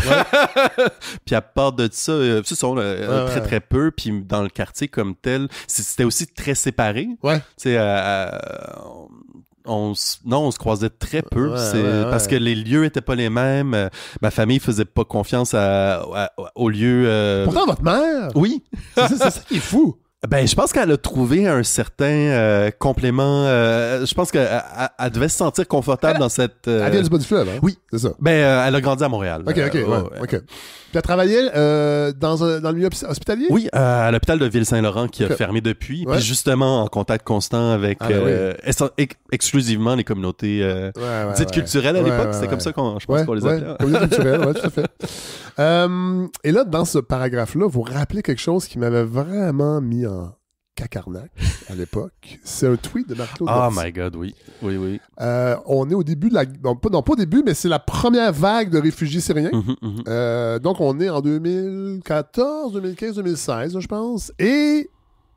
Puis à part de ça, ce sont très, très peu. Puis dans le quartier comme tel, c'était aussi très séparé. Tu sais, on se croisait très peu. Parce que les lieux étaient pas les mêmes. Ma famille faisait pas confiance aux lieux. Pourtant, votre mère. Oui. C'est ça qui est fou. Je pense qu'elle a trouvé un certain complément. Je pense qu'elle devait se sentir confortable dans cette... Elle vient du bas du fleuve, hein? Oui. C'est ça. Elle a grandi à Montréal. OK. Puis elle travaillait dans le milieu hospitalier? Oui, à l'hôpital de Ville-Saint-Laurent qui a fermé depuis. Puis justement, en contact constant avec exclusivement les communautés dites culturelles à l'époque. C'est comme ça je pense qu'on les appelait. Communautés culturelles, tout à fait. Et là, dans ce paragraphe-là, vous rappelez quelque chose qui m'avait vraiment mis en cacarnac à l'époque. C'est un tweet de Marc-Claude Lortie. Oh my God, oui. On est au début de la... Non, pas au début, mais c'est la première vague de réfugiés syriens. Donc, on est en 2014, 2015, 2016, je pense. Et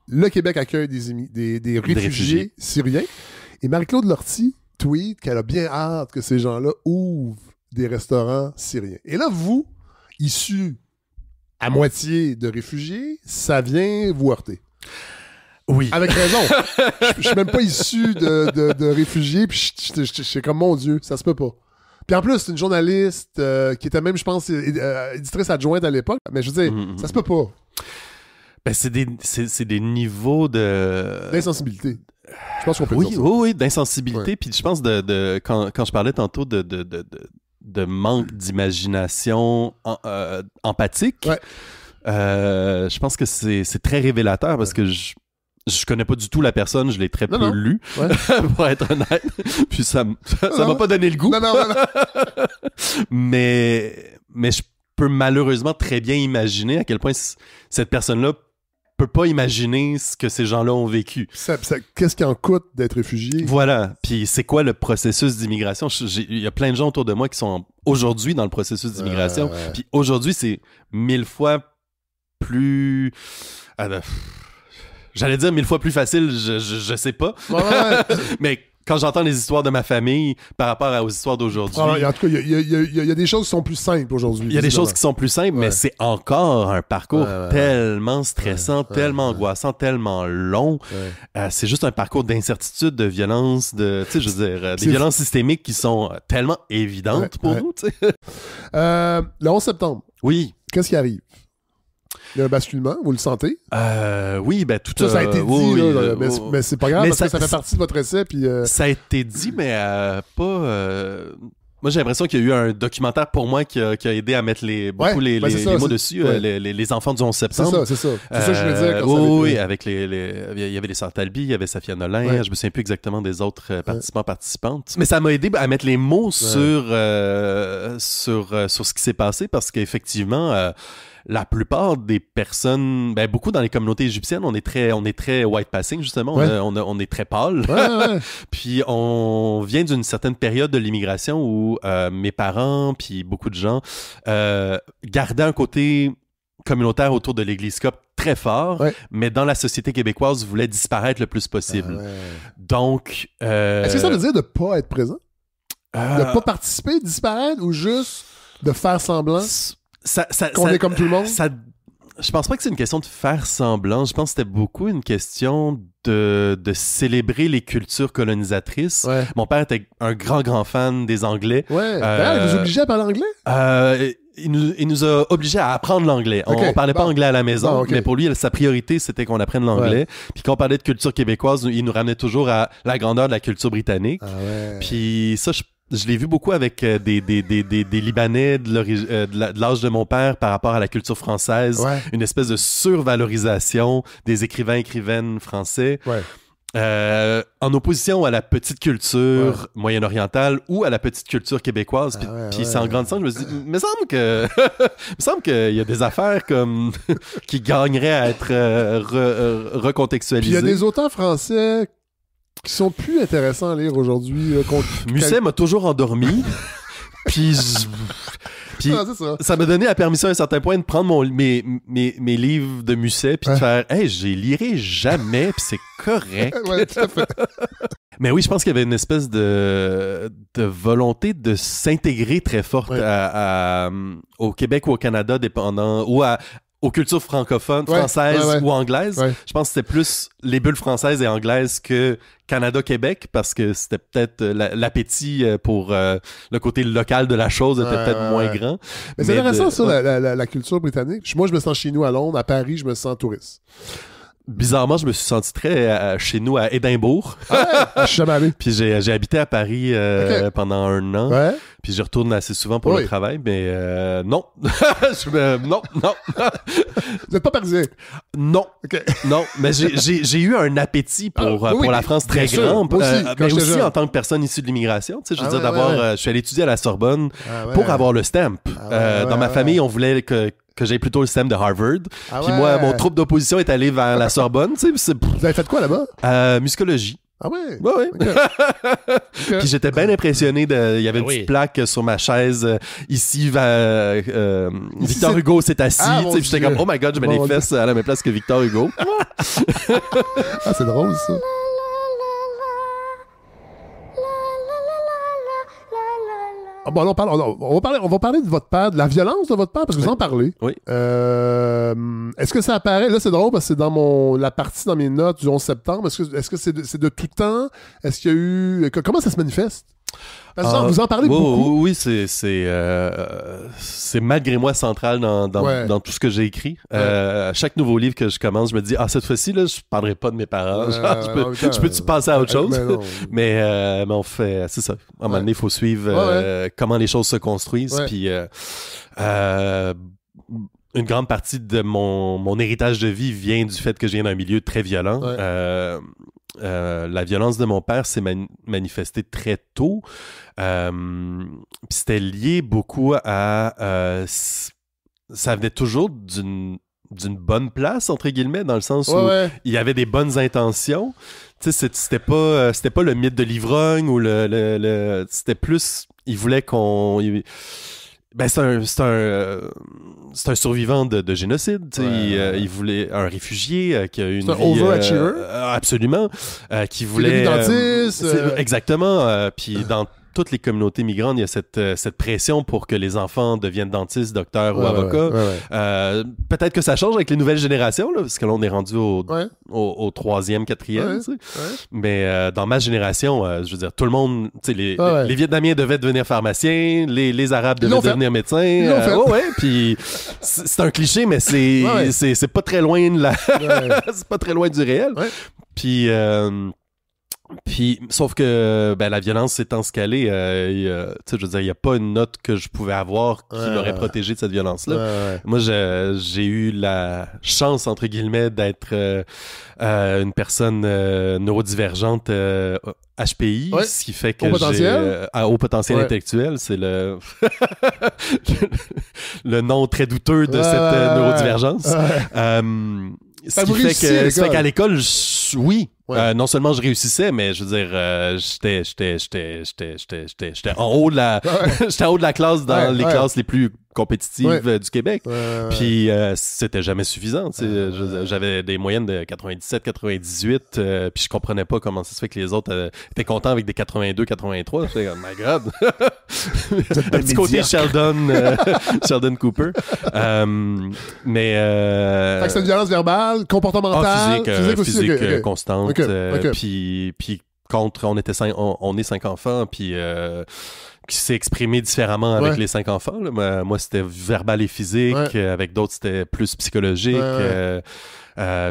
le Québec accueille des réfugiés syriens. Et Marie-Claude Lortie tweet qu'elle a bien hâte que ces gens-là ouvrent des restaurants syriens. Et là, vous, issus à moitié de réfugiés, ça vient vous heurter. Oui. Avec raison. Je suis même pas issu de réfugiés, puis je suis comme, mon Dieu, ça se peut pas. Puis en plus, c'est une journaliste qui était même, je pense, éditrice adjointe à l'époque. Mais je veux dire, ça se peut pas. C'est des niveaux de... d'insensibilité. Je pense qu'on peut oui, dire ça. oui, d'insensibilité. Ouais. Puis je pense quand je parlais tantôt de manque d'imagination empathique, Ouais. je pense que c'est très révélateur parce que je connais pas du tout la personne, je l'ai très peu lu, pour être honnête. Puis ça m'a pas donné le goût. Non. mais je peux malheureusement très bien imaginer à quel point cette personne-là peut pas imaginer ce que ces gens-là ont vécu. Qu'est-ce qui en coûte d'être réfugié? Voilà. Puis c'est quoi le processus d'immigration? Il y a plein de gens autour de moi qui sont aujourd'hui dans le processus d'immigration. Puis aujourd'hui, c'est 1000 fois plus... J'allais dire 1000 fois plus facile, je sais pas. Ouais. Mais quand j'entends les histoires de ma famille par rapport aux histoires d'aujourd'hui... En tout cas, il y a des choses qui sont plus simples aujourd'hui. Il y a des choses qui sont plus simples, mais c'est encore un parcours tellement stressant, tellement angoissant, tellement long. C'est juste un parcours d'incertitude, de violence, tu sais, je veux dire, des violences systémiques qui sont tellement évidentes pour nous, tu sais. Le 11 septembre. Oui. Qu'est-ce qui arrive? Il y a un basculement, vous le sentez? Oui, ben tout ça a été dit, là, mais c'est pas grave parce que ça fait partie de votre essai. Puis, ça a été dit, mais pas... Moi, j'ai l'impression qu'il y a eu un documentaire pour moi qui a aidé à mettre les mots dessus, les enfants du 11 septembre. C'est ça. C'est ça que je voulais dire. Oui, avec il y avait les Sœurs Talby, il y avait Safia Nolin, je me souviens plus exactement des autres participantes. Mais ça m'a aidé à mettre les mots sur ce qui s'est passé parce qu'effectivement... la plupart des personnes, beaucoup dans les communautés égyptiennes, on est très white passing justement, on est très pâle. Puis on vient d'une certaine période de l'immigration où mes parents puis beaucoup de gens gardaient un côté communautaire autour de l'Église copte très fort, mais dans la société québécoise voulaient disparaître le plus possible. Donc, est-ce que ça veut dire de pas être présent, de pas participer, disparaître ou juste de faire semblant? Qu'on est comme tout le monde? Je pense pas que c'est une question de faire semblant. Je pense que c'était beaucoup une question de célébrer les cultures colonisatrices. Mon père était un grand fan des Anglais. Il vous obligeait à parler anglais? Il nous a obligés à apprendre l'anglais. On parlait pas anglais à la maison, mais pour lui, sa priorité, c'était qu'on apprenne l'anglais. Puis quand on parlait de culture québécoise, il nous ramenait toujours à la grandeur de la culture britannique. Puis ça, je l'ai vu beaucoup avec des Libanais de l'âge de mon père par rapport à la culture française. Une espèce de survalorisation des écrivaines français. En opposition à la petite culture moyen-orientale ou à la petite culture québécoise. Puis c'est en grandissant que je me suis dit, il me semble qu'il y a des affaires comme qui gagneraient à être recontextualisées. Puis il y a des auteurs français qui sont plus intéressants à lire aujourd'hui. Musset m'a toujours endormi. Puis ça m'a donné la permission à un certain point de prendre mes livres de Musset puis de faire « Hey, j'y lirai jamais, puis c'est correct. » tout à fait. Mais oui, je pense qu'il y avait une espèce de volonté de s'intégrer très forte au Québec ou au Canada, dépendant, ou aux cultures francophones, françaises ou anglaises. Je pense que c'était plus les bulles françaises et anglaises que Canada-Québec parce que c'était peut-être l'appétit pour le côté local de la chose était peut-être moins grand. Mais c'est intéressant ça, la culture britannique. Moi, je me sens chez nous à Londres. À Paris, je me sens touriste. Bizarrement, je me suis senti très chez nous à Édimbourg. Je suis jamais allé. Puis j'ai habité à Paris pendant 1 an. Puis je retourne assez souvent pour le travail, mais non. Non. Vous n'êtes pas parisien? Non. Non, mais j'ai eu un appétit pour la France très grand. Mais aussi en tant que personne issue de l'immigration. Tu sais, je veux dire, je suis allé étudier à la Sorbonne pour avoir le stamp. Dans ma famille, on voulait que j'aie plutôt le système de Harvard. Puis moi, mon troupe d'opposition est allé vers la Sorbonne. Tu sais, vous avez fait quoi là-bas? Muscologie. Ah ouais? Ouais. Okay. Puis j'étais bien impressionné il y avait une petite plaque sur ma chaise. Ici, Victor Hugo s'est assis. Puis j'étais comme, oh my God, je mets les fesses à la même place que Victor Hugo. C'est drôle, ça. Bon, on va parler de votre père, de la violence de votre père, parce que vous en parlez. Oui. Est-ce que ça apparaît? Là, c'est drôle parce que c'est dans la partie dans mes notes du 11 septembre. Est-ce que c'est de tout temps? Est-ce qu'il y a eu... Comment ça se manifeste? Vous en parlez beaucoup. Oui, c'est malgré moi central dans tout ce que j'ai écrit. Chaque nouveau livre que je commence, je me dis, cette fois-ci, là, je parlerai pas de mes parents. Je peux-tu passer à autre chose? Mais on fait, c'est ça. À un moment donné, il faut suivre comment les choses se construisent. Puis, une grande partie de mon héritage de vie vient du fait que je viens d'un milieu très violent. La violence de mon père s'est manifestée très tôt. Puis c'était lié beaucoup à... ça venait toujours d'une bonne place, entre guillemets, dans le sens où il y avait des bonnes intentions. Tu sais, c'était pas le mythe de l'ivrogne ou c'était plus... Il voulait qu'on... c'est un survivant de génocide. Il voulait un réfugié qui a eu une vie... un overachiever. Absolument. Qui voulait... dentiste. Exactement. Puis dans toutes les communautés migrantes, il y a cette pression pour que les enfants deviennent dentistes, docteurs ou avocats. Peut-être que ça change avec les nouvelles générations, là, parce que là, on est rendu au troisième, quatrième. Mais dans ma génération, je veux dire, tout le monde... Les Vietnamiens devaient devenir pharmaciens, les Arabes devaient devenir médecins. Puis c'est un cliché, mais c'est pas très loin de c'est pas très loin du réel. Puis, sauf que la violence s'étant scalée, je veux dire, il n'y a pas une note que je pouvais avoir qui m'aurait protégé de cette violence-là. Moi, j'ai eu la chance, entre guillemets, d'être une personne neurodivergente HPI, ce qui fait que haut potentiel intellectuel, c'est le nom très douteux de cette neurodivergence. Ce qui fait qu'à l'école, oui. Non seulement je réussissais, mais je veux dire, j'étais en haut de la, j'étais en haut de la classe dans les classes les plus compétitives du Québec. Puis c'était jamais suffisant. J'avais des moyennes de 97, 98, puis je comprenais pas comment ça se fait que les autres étaient contents avec des 82, 83. J'étais comme, my God. Un petit côté Sheldon Cooper. Mais fait que c'est une violence verbale, comportementale, physique constante. Puis on est 5 enfants, puis qui s'est exprimé différemment avec les 5 enfants. Là. Moi, c'était verbal et physique. Avec d'autres, c'était plus psychologique.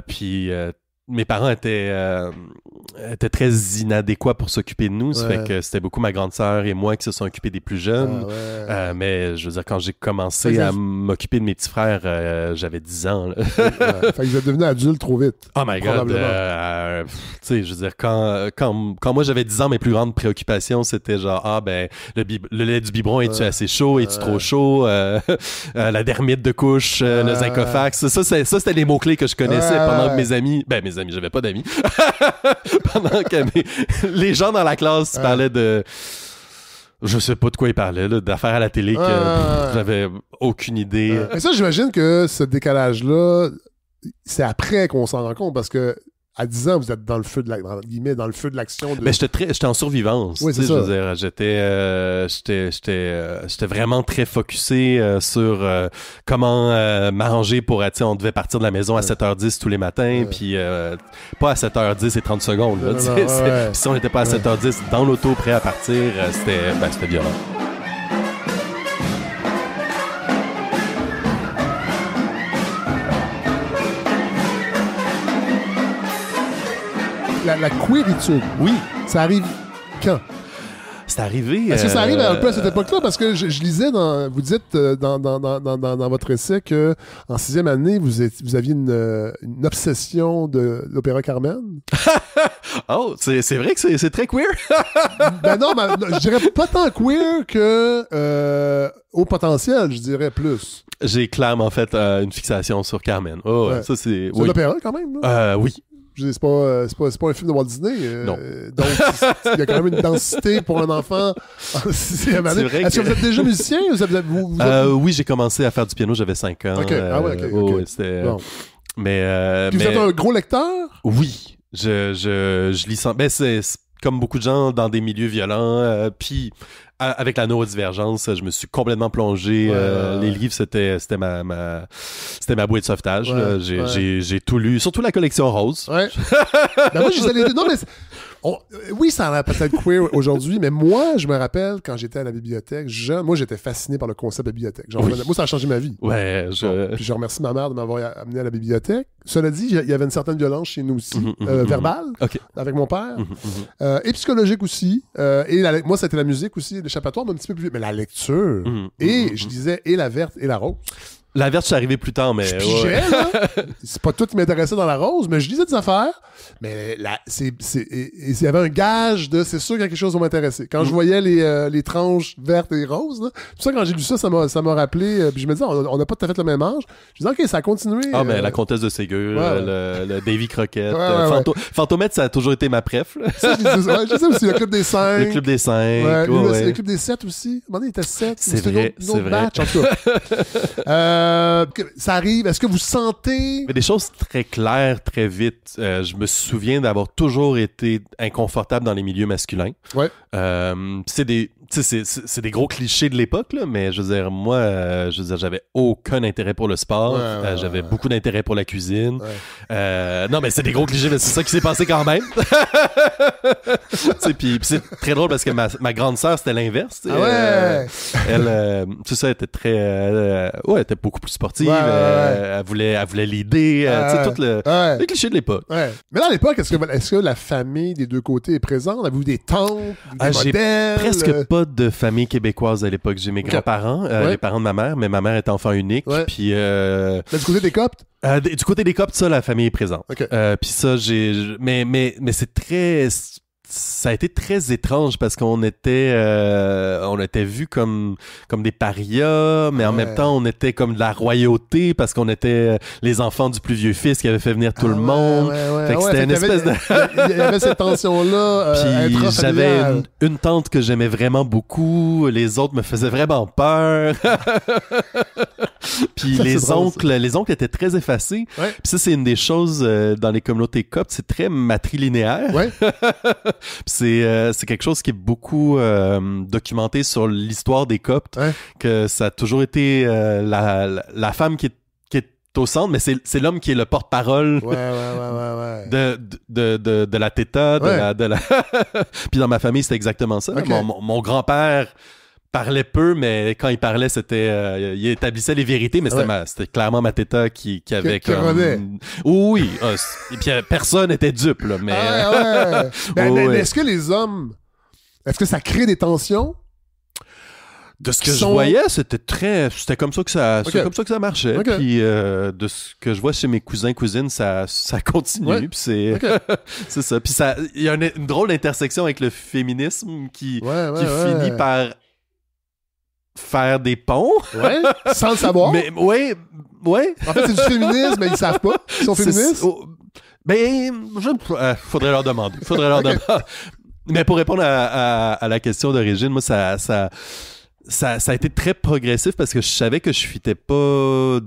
Puis mes parents étaient très inadéquats pour s'occuper de nous. Ça fait que c'était beaucoup ma grande sœur et moi qui se sont occupés des plus jeunes. Mais je veux dire, quand j'ai commencé à m'occuper de mes petits frères, j'avais 10 ans. Là. Fait qu'ils étaient devenus adultes trop vite. Oh my God. Tu sais, je veux dire, quand moi j'avais 10 ans, mes plus grandes préoccupations, c'était genre, le lait du biberon, es-tu assez chaud? Es-tu trop chaud? La dermite de couche, le zincofax. Ça, c'était les mots-clés que je connaissais pendant que mes amis, j'avais pas d'amis. Pendant que les gens dans la classe parlaient de... Je sais pas de quoi ils parlaient, là, d'affaires à la télé que j'avais aucune idée. Mais ça, j'imagine que ce décalage-là, c'est après qu'on s'en rend compte, parce que à 10 ans, vous êtes dans le feu de l'action. Mais j'étais en survivance. Oui, c'est ça. Je veux dire, j'étais vraiment très focusé sur comment m'arranger pour... On devait partir de la maison à 7h10 tous les matins, puis pas à 7h10 et 30 secondes. Là, puis si on n'était pas à 7h10 dans l'auto, prêt à partir, c'était violent. La queeritude. Oui. Ça arrive quand? C'est arrivé... Est-ce que ça arrive un peu à cette époque-là? Parce que je lisais, vous dites dans votre essai qu'en 6e année, vous aviez une obsession de l'opéra Carmen. Oh, c'est vrai que c'est très queer. Non, je dirais pas tant queer que au potentiel, je dirais plus. J'ai clairement fait une fixation sur Carmen. Ça c'est... C'est l'opéra quand même, là? Oui. C'est pas un film de Walt Disney. Non. Donc, il y a quand même une densité pour un enfant en 6e année. Est-ce que vous êtes déjà musicien? Oui, j'ai commencé à faire du piano, j'avais 5 ans. OK. C'était... Bon. Mais vous êtes un gros lecteur? Oui. Je lis sans... c'est comme beaucoup de gens dans des milieux violents. Puis avec la neurodivergence, je me suis complètement plongé. Les livres, c'était ma bouée de sauvetage. J'ai tout lu, surtout la collection Rose. Ouais. Ben moi, je disais les deux. Non, mais oui, ça a l'air peut-être queer aujourd'hui, mais moi, je me rappelle quand j'étais à la bibliothèque, moi, j'étais fasciné par le concept de bibliothèque. Genre, moi, ça a changé ma vie. Ouais, puis je remercie ma mère de m'avoir amené à la bibliothèque. Cela dit, il y avait une certaine violence chez nous aussi, verbale, avec mon père, et psychologique aussi. Moi, c'était la musique aussi, l'échappatoire, mais un petit peu plus. Mais la lecture. Et je disais, et la verte et la rose. La verte, je suis arrivé plus tard, mais... Je pigeais, là. C'est pas tout qui m'intéressait dans la rose, mais je lisais des affaires. Mais il y avait un gage de... C'est sûr qu'il y a quelque chose qui va m'intéresser. Quand je voyais les tranches vertes et roses, là, tout ça, quand j'ai lu ça, ça m'a rappelé... puis je me disais, on n'a pas tout à fait le même âge. Je me disais, OK, ça a continué. Mais la Comtesse de Ségur, le Davy Crockett, Fantomètre, ça a toujours été ma préf. Ça, je disais aussi, le Club des 5. Le Club des 5. Le Club des 7 aussi. À un moment donné, il était 7. C'est vrai, c'est vrai. Batch, en tout cas. Ça arrive. Est-ce que vous sentez... Mais des choses très claires, très vite. Je me souviens d'avoir toujours été inconfortable dans les milieux masculins. Ouais. C'est des gros clichés de l'époque, là, mais je veux dire, moi, j'avais aucun intérêt pour le sport. J'avais beaucoup d'intérêt pour la cuisine. Non, mais c'est des gros clichés, mais c'est ça qui s'est passé quand même. Puis c'est très drôle parce que ma grande sœur, c'était l'inverse. Elle, tout ça, était très... elle était beaucoup plus sportive. Elle voulait l'aider. Tout le cliché de l'époque. Mais là, à l'époque, est-ce que la famille des deux côtés est présente? Avez-vous des tantes, des modèles? Presque pas de famille québécoise à l'époque. J'ai mes grands-parents, les parents de ma mère, mais ma mère est enfant unique. Puis, du côté des Coptes? Du côté des Coptes, ça, la famille est présente. Puis ça, mais c'est très... Ça a été très étrange parce qu'on était vus comme des parias, mais en même temps on était comme de la royauté parce qu'on était les enfants du plus vieux fils qui avait fait venir tout le monde. Fait que c'était une espèce de... Il y avait cette tension-là. Puis j'avais une tante que j'aimais vraiment beaucoup, les autres me faisaient vraiment peur. Puis les oncles étaient très effacés. Puis ça, c'est une des choses dans les communautés coptes, c'est très matrilinéaire. C'est quelque chose qui est beaucoup documenté sur l'histoire des Coptes, que ça a toujours été la femme qui est au centre, mais c'est l'homme qui est le porte-parole de la Theta, de la Puis dans ma famille, c'était exactement ça. Mon grand-père parlait peu, mais quand il parlait, il établissait les vérités, mais c'était clairement ma Theta qui avait comme... Oui, et puis personne n'était dupe, là, mais... Mais est-ce que les hommes... Est-ce que ça crée des tensions? De ce que je voyais, c'était comme ça que ça marchait. Puis de ce que je vois chez mes cousins-cousines, ça continue. Puis c'est ça. Puis il y a une drôle d'intersection avec le féminisme qui finit par faire des ponts. Sans le savoir. Mais, En fait, c'est du féminisme, mais ils le savent pas. Ils sont féministes. Mais faudrait leur demander. Mais pour répondre à la question d'origine, moi, ça a été très progressif parce que je savais que je fitais pas...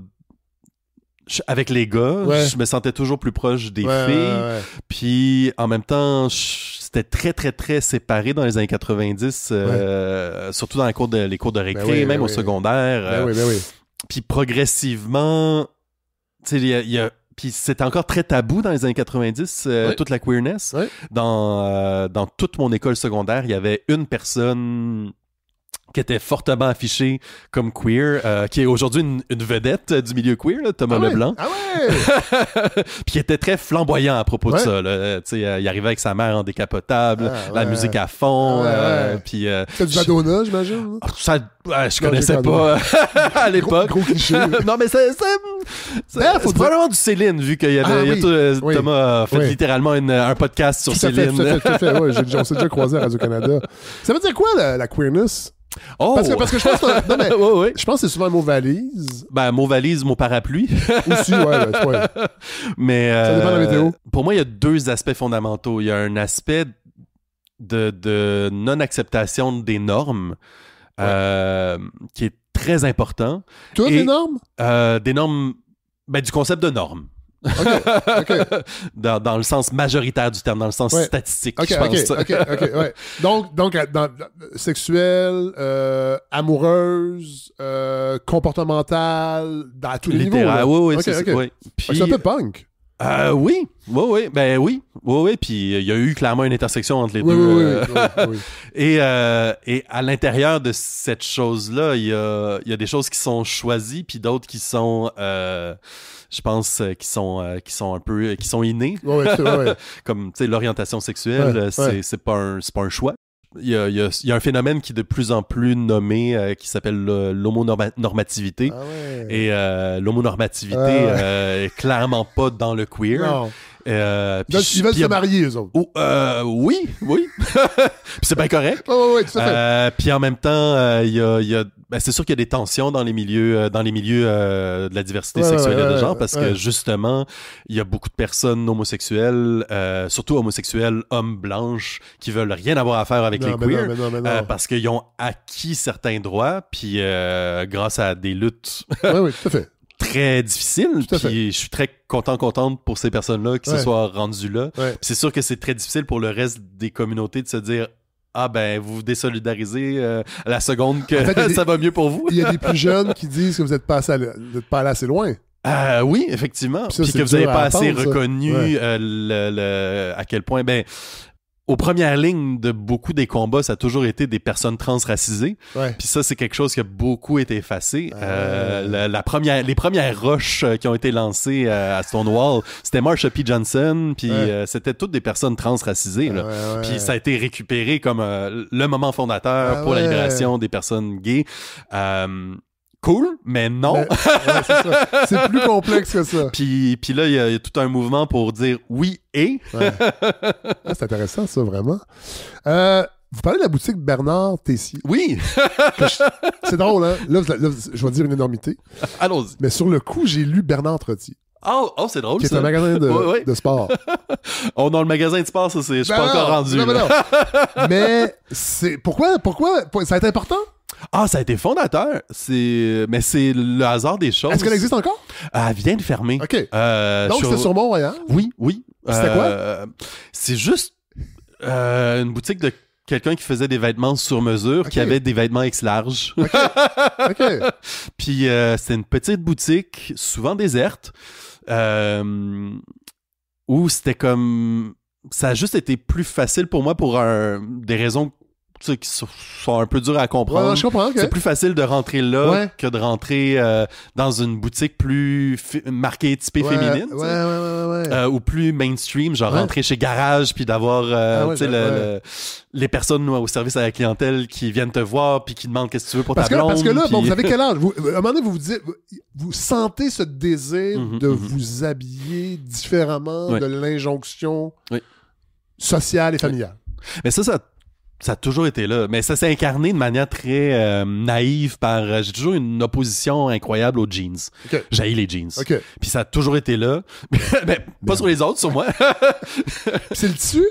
Avec les gars, je me sentais toujours plus proche des filles. Puis, en même temps, c'était très, très, très séparé dans les années 90, surtout dans les cours de récré, même au secondaire. Puis, progressivement, tu sais, puis c'était encore très tabou dans les années 90, toute la queerness. Dans toute mon école secondaire, il y avait une personne qui était fortement affiché comme queer, qui est aujourd'hui une vedette du milieu queer, là, Thomas Leblanc. Puis qui était très flamboyant à propos de ça. Là. Il arrivait avec sa mère en décapotable, la musique à fond. Puis, c'est du Madonna, j'imagine? Ça, je connaissais pas à l'époque. Gros cliché. Non, mais c'est probablement du Céline, vu qu'il y avait Thomas a fait littéralement un podcast sur Céline. Tout à fait. On s'est déjà croisé à Radio-Canada. Ça veut dire quoi, la queerness? Parce que je pense que je pense que c'est souvent un mot valise. Mot valise, mot parapluie. Aussi, Mais ça dépend de la météo. Pour moi, il y a deux aspects fondamentaux. Il y a un aspect de non-acceptation des normes qui est très important. Toutes les normes? Des normes, du concept de normes. OK. Dans le sens majoritaire du terme, dans le sens statistique, je pense. OK, ouais. Donc sexuelle, amoureuse, comportementale, dans tous les niveaux. Là. Oui, okay, c'est oui. Puis, c'est un peu punk. Oui. Puis il y a eu clairement une intersection entre les deux. Oui. Et à l'intérieur de cette chose-là, il y a des choses qui sont choisies, puis d'autres qui sont, je pense, qui sont innées. Ouais. Comme, tu sais, l'orientation sexuelle, c'est pas un choix. Il y a un phénomène qui est de plus en plus nommé qui s'appelle l'homonormativité. Ah ouais. Et l'homonormativité est clairement pas dans le queer. Non. Ils veulent se marier, eux autres. Oui. C'est bien correct. Oui, tout à fait. Puis en même temps, il y a c'est sûr qu'il y a des tensions dans les milieux de la diversité sexuelle et de genre, parce que justement, il y a beaucoup de personnes homosexuelles, surtout homosexuelles, hommes blanches, qui veulent rien avoir à faire avec les queers, parce qu'ils ont acquis certains droits, puis grâce à des luttes oui, tout à fait. très difficiles, puis je suis très contente pour ces personnes-là qui se soient rendues là. Ouais. Puis c'est sûr que c'est très difficile pour le reste des communautés de se dire vous vous désolidarisez à la seconde que ça va mieux pour vous. Il y a des plus jeunes qui disent que vous n'êtes pas allé assez loin. Oui, effectivement. Puis que vous n'avez pas assez reconnu à quel point... aux premières lignes de beaucoup des combats, ça a toujours été des personnes transracisées. Puis ça, c'est quelque chose qui a beaucoup été effacé. Les premières roches qui ont été lancées à Stonewall, c'était Marsha P. Johnson, puis c'était toutes des personnes transracisées. Puis ça a été récupéré comme le moment fondateur pour la libération des personnes gays. Cool, mais non. C'est ça. C'est plus complexe que ça. Puis là, il y a tout un mouvement pour dire oui et. C'est intéressant, ça, vraiment. Vous parlez de la boutique Bernard Tessier. Oui. C'est drôle, hein? Là, je vais dire une énormité. Allons-y. Mais sur le coup, j'ai lu Bernard Trottier. Oh, c'est drôle, qui est un magasin de sport. Dans le magasin de sport, ça, je suis pas encore rendu. Non. Mais c'est... Pourquoi ça a été important? Ça a été fondateur. Mais c'est le hasard des choses. Est-ce qu'elle existe encore? Elle vient de fermer. OK. Donc, c'était sur Mont-Royal? Oui. C'était quoi? C'est juste une boutique de quelqu'un qui faisait des vêtements sur mesure, qui avait des vêtements X large. OK. Puis c'est une petite boutique, souvent déserte, où c'était comme... Ça a juste été plus facile pour moi pour des raisons qui sont un peu dures à comprendre. Ouais, je comprends, okay. C'est plus facile de rentrer là que de rentrer dans une boutique plus marquée, typée féminine. Ou plus mainstream, genre rentrer chez Garage puis d'avoir les personnes au service à la clientèle qui viennent te voir puis qui demandent qu'est-ce que tu veux pour ta blonde. Parce que là, vous avez quel âge? À un moment donné, vous sentez ce désir de vous habiller différemment de l'injonction sociale et familiale. Mais ça a toujours été là, mais ça s'est incarné de manière très naïve par... j'ai toujours une opposition incroyable aux jeans. J'haïs les jeans. Puis ça a toujours été là. Mais pas sur les autres, sur moi. C'est le tissu?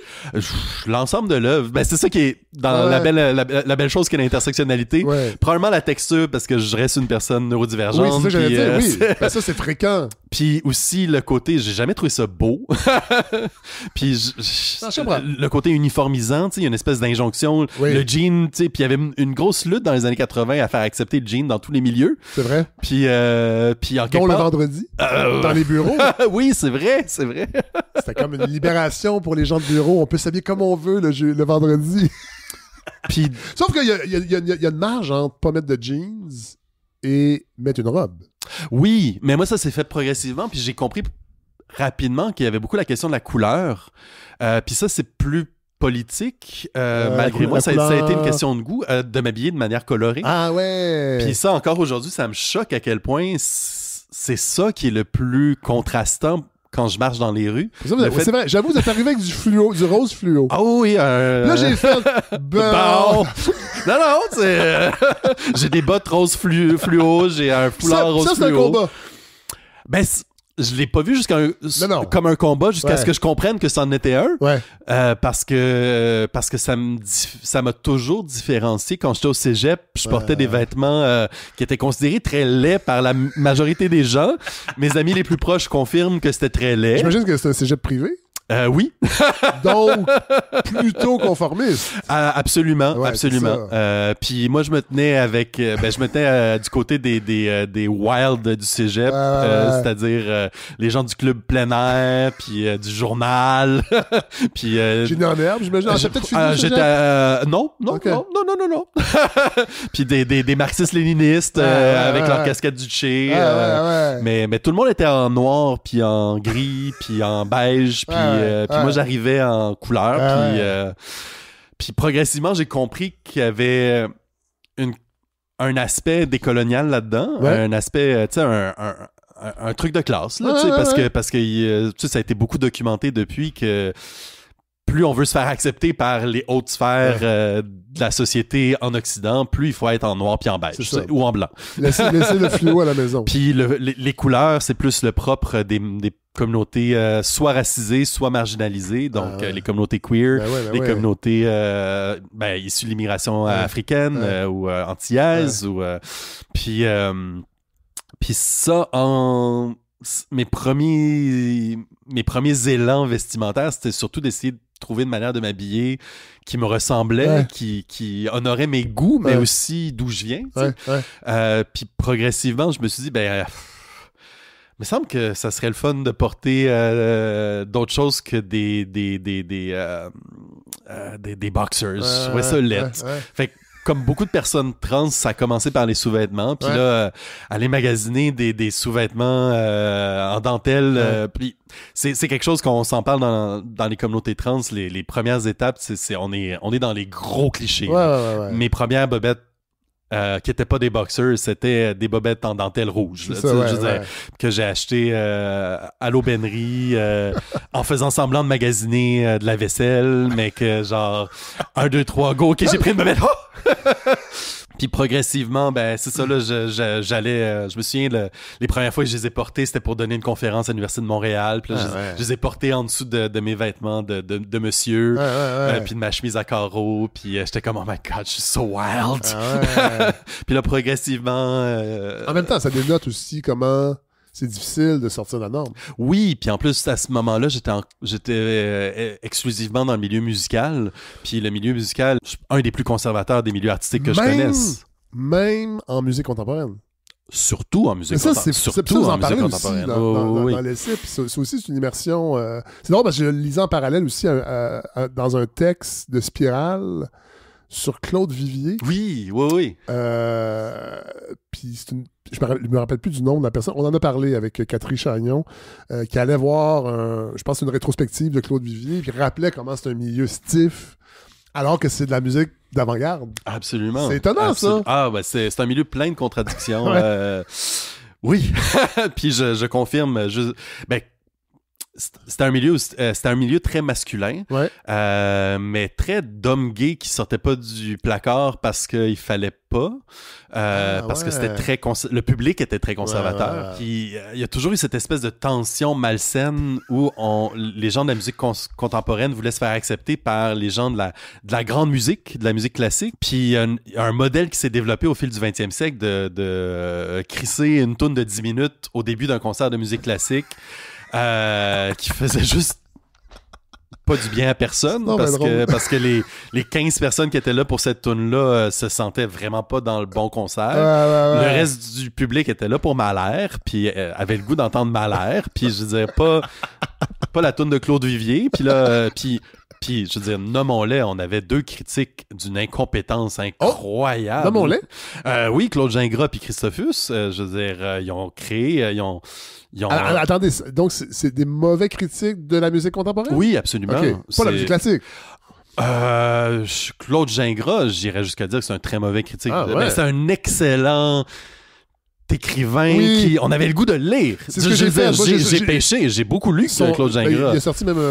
L'ensemble de l'œuvre. C'est ça qui est dans la belle chose qu'est l'intersectionnalité. Probablement la texture, parce que je reste une personne neurodivergente. Oui, c'est ça que j'allais dire, oui. Ça, c'est fréquent. Puis aussi le côté... J'ai jamais trouvé ça beau. Puis le côté uniformisant, il y a une espèce d'injonction. Le jean, tu sais, puis il y avait une grosse lutte dans les années 80 à faire accepter le jean dans tous les milieux. C'est vrai. Puis en quelque part... le vendredi, dans les bureaux. Oui, c'est vrai. C'était comme une libération pour les gens de bureau. On peut s'habiller comme on veut le vendredi. Puis... Sauf qu'il y a une marge entre pas mettre de jeans et mettre une robe. Oui, mais moi, ça s'est fait progressivement, puis j'ai compris rapidement qu'il y avait beaucoup la question de la couleur. Puis ça, c'est plus politique, malgré moi, ça a été une question de goût, de m'habiller de manière colorée. Ah ouais! Puis ça, encore aujourd'hui, ça me choque à quel point c'est ça qui est le plus contrastant quand je marche dans les rues. C'est vrai, j'avoue, vous êtes arrivé avec du rose fluo. Ah oui! Là, j'ai fait... Bon! Non, c'est... j'ai des bottes rose fluo, j'ai un foulard rose fluo. Ça, c'est un combat. je l'ai pas vu comme un combat jusqu'à ce que je comprenne que c'en était un. Ouais. Parce que ça m'a toujours différencié. Quand j'étais au cégep, je portais des vêtements qui étaient considérés très laids par la majorité des gens. Mes amis les plus proches confirment que c'était très laid. J'imagine que c'est un cégep privé. Oui. Donc, plutôt conformiste. Absolument, ouais, absolument. Puis moi, je me tenais du côté des wild du cégep, c'est-à-dire les gens du club plein air, puis du journal, puis... Génie en herbe, j'imagine. J'ai peut-être fini non. Puis des marxistes-léninistes avec leur casquette du Che. Mais tout le monde était en noir, puis en gris, puis en beige, puis moi j'arrivais en couleur, puis progressivement j'ai compris qu'il y avait un aspect décolonial là-dedans, un aspect, tu sais, un truc de classe, là, parce que ça a été beaucoup documenté depuis que plus on veut se faire accepter par les hautes sphères de la société en Occident, plus il faut être en noir puis en beige ou en blanc. Laissez le fluo à la maison. Puis les couleurs, c'est plus le propre des communautés soit racisées, soit marginalisées. Donc, les communautés queer, les communautés issues de l'immigration africaine ou antillaise. Puis ça, mes premiers élans vestimentaires, c'était surtout d'essayer de trouver une manière de m'habiller qui me ressemblait, qui honorait mes goûts, mais aussi d'où je viens. Puis progressivement, je me suis dit, il me semble que ça serait le fun de porter d'autres choses que des boxers. Je trouvais ça laid. Fait que, comme beaucoup de personnes trans, ça a commencé par les sous-vêtements. Puis là, aller magasiner des sous-vêtements en dentelle. Puis c'est quelque chose qu'on s'en parle dans les communautés trans. Les premières étapes, on est dans les gros clichés. Mes premières bobettes qui n'étaient pas des boxers, c'était des bobettes en dentelle rouge. Que j'ai acheté à l'aubainerie en faisant semblant de magasiner de la vaisselle, mais que genre 1, 2, 3, go, ok, j'ai pris une bobette. Puis progressivement, c'est ça, là, j'allais... je me souviens, les premières fois que je les ai portés, c'était pour donner une conférence à l'Université de Montréal. Puis là, je les ai portés en dessous de mes vêtements de monsieur, puis de ma chemise à carreaux. Puis j'étais comme, oh my God, je suis so wild. Puis là, progressivement... En même temps, ça dénote aussi comment... C'est difficile de sortir de la norme. Oui, puis en plus, à ce moment-là, j'étais exclusivement dans le milieu musical. Puis le milieu musical, je suis un des plus conservateurs des milieux artistiques que je connaisse. Même en musique contemporaine. Surtout en musique contemporaine. Surtout en musique contemporaine. Dans l'essai, puis c'est aussi une immersion... C'est drôle parce que je lisais en parallèle aussi dans un texte de Spirale sur Claude Vivier. Oui. Puis je me rappelle plus du nom de la personne. On en a parlé avec Catherine Chagnon, qui allait voir, je pense, une rétrospective de Claude Vivier, puis rappelait comment c'est un milieu stiff, alors que c'est de la musique d'avant-garde. Absolument. C'est étonnant, ça. Ah, c'est un milieu plein de contradictions. Oui. Puis je confirme. C'était un milieu très masculin, mais très d'hommes gays qui sortaient pas du placard parce qu'il fallait pas, parce que c'était le public était très conservateur. Puis il y a toujours eu cette espèce de tension malsaine où les gens de la musique contemporaine voulaient se faire accepter par les gens de la grande musique, de la musique classique. Puis il y a un modèle qui s'est développé au fil du 20e siècle de crisser une toune de 10 minutes au début d'un concert de musique classique. Qui faisait juste pas du bien à personne, parce que les 15 personnes qui étaient là pour cette toune-là se sentaient vraiment pas dans le bon concert. Le reste du public était là pour Mahler, puis avait le goût d'entendre Mahler, puis je veux dire, pas la toune de Claude Vivier, puis là, puis je veux dire, nommons-les, on avait 2 critiques d'une incompétence incroyable. Nommons-les? Oui, Claude Gingras puis Christophus, je veux dire, ils ont créé, Attendez, donc c'est des mauvais critiques de la musique contemporaine? Oui, absolument. Okay. Pas la musique classique? Claude Gingras, j'irais jusqu'à dire que c'est un très mauvais critique. Mais c'est un excellent écrivain qui... On avait le goût de lire. C'est ce que j'ai fait. J'ai pêché, j'ai beaucoup lu Claude Gingras. Il a sorti même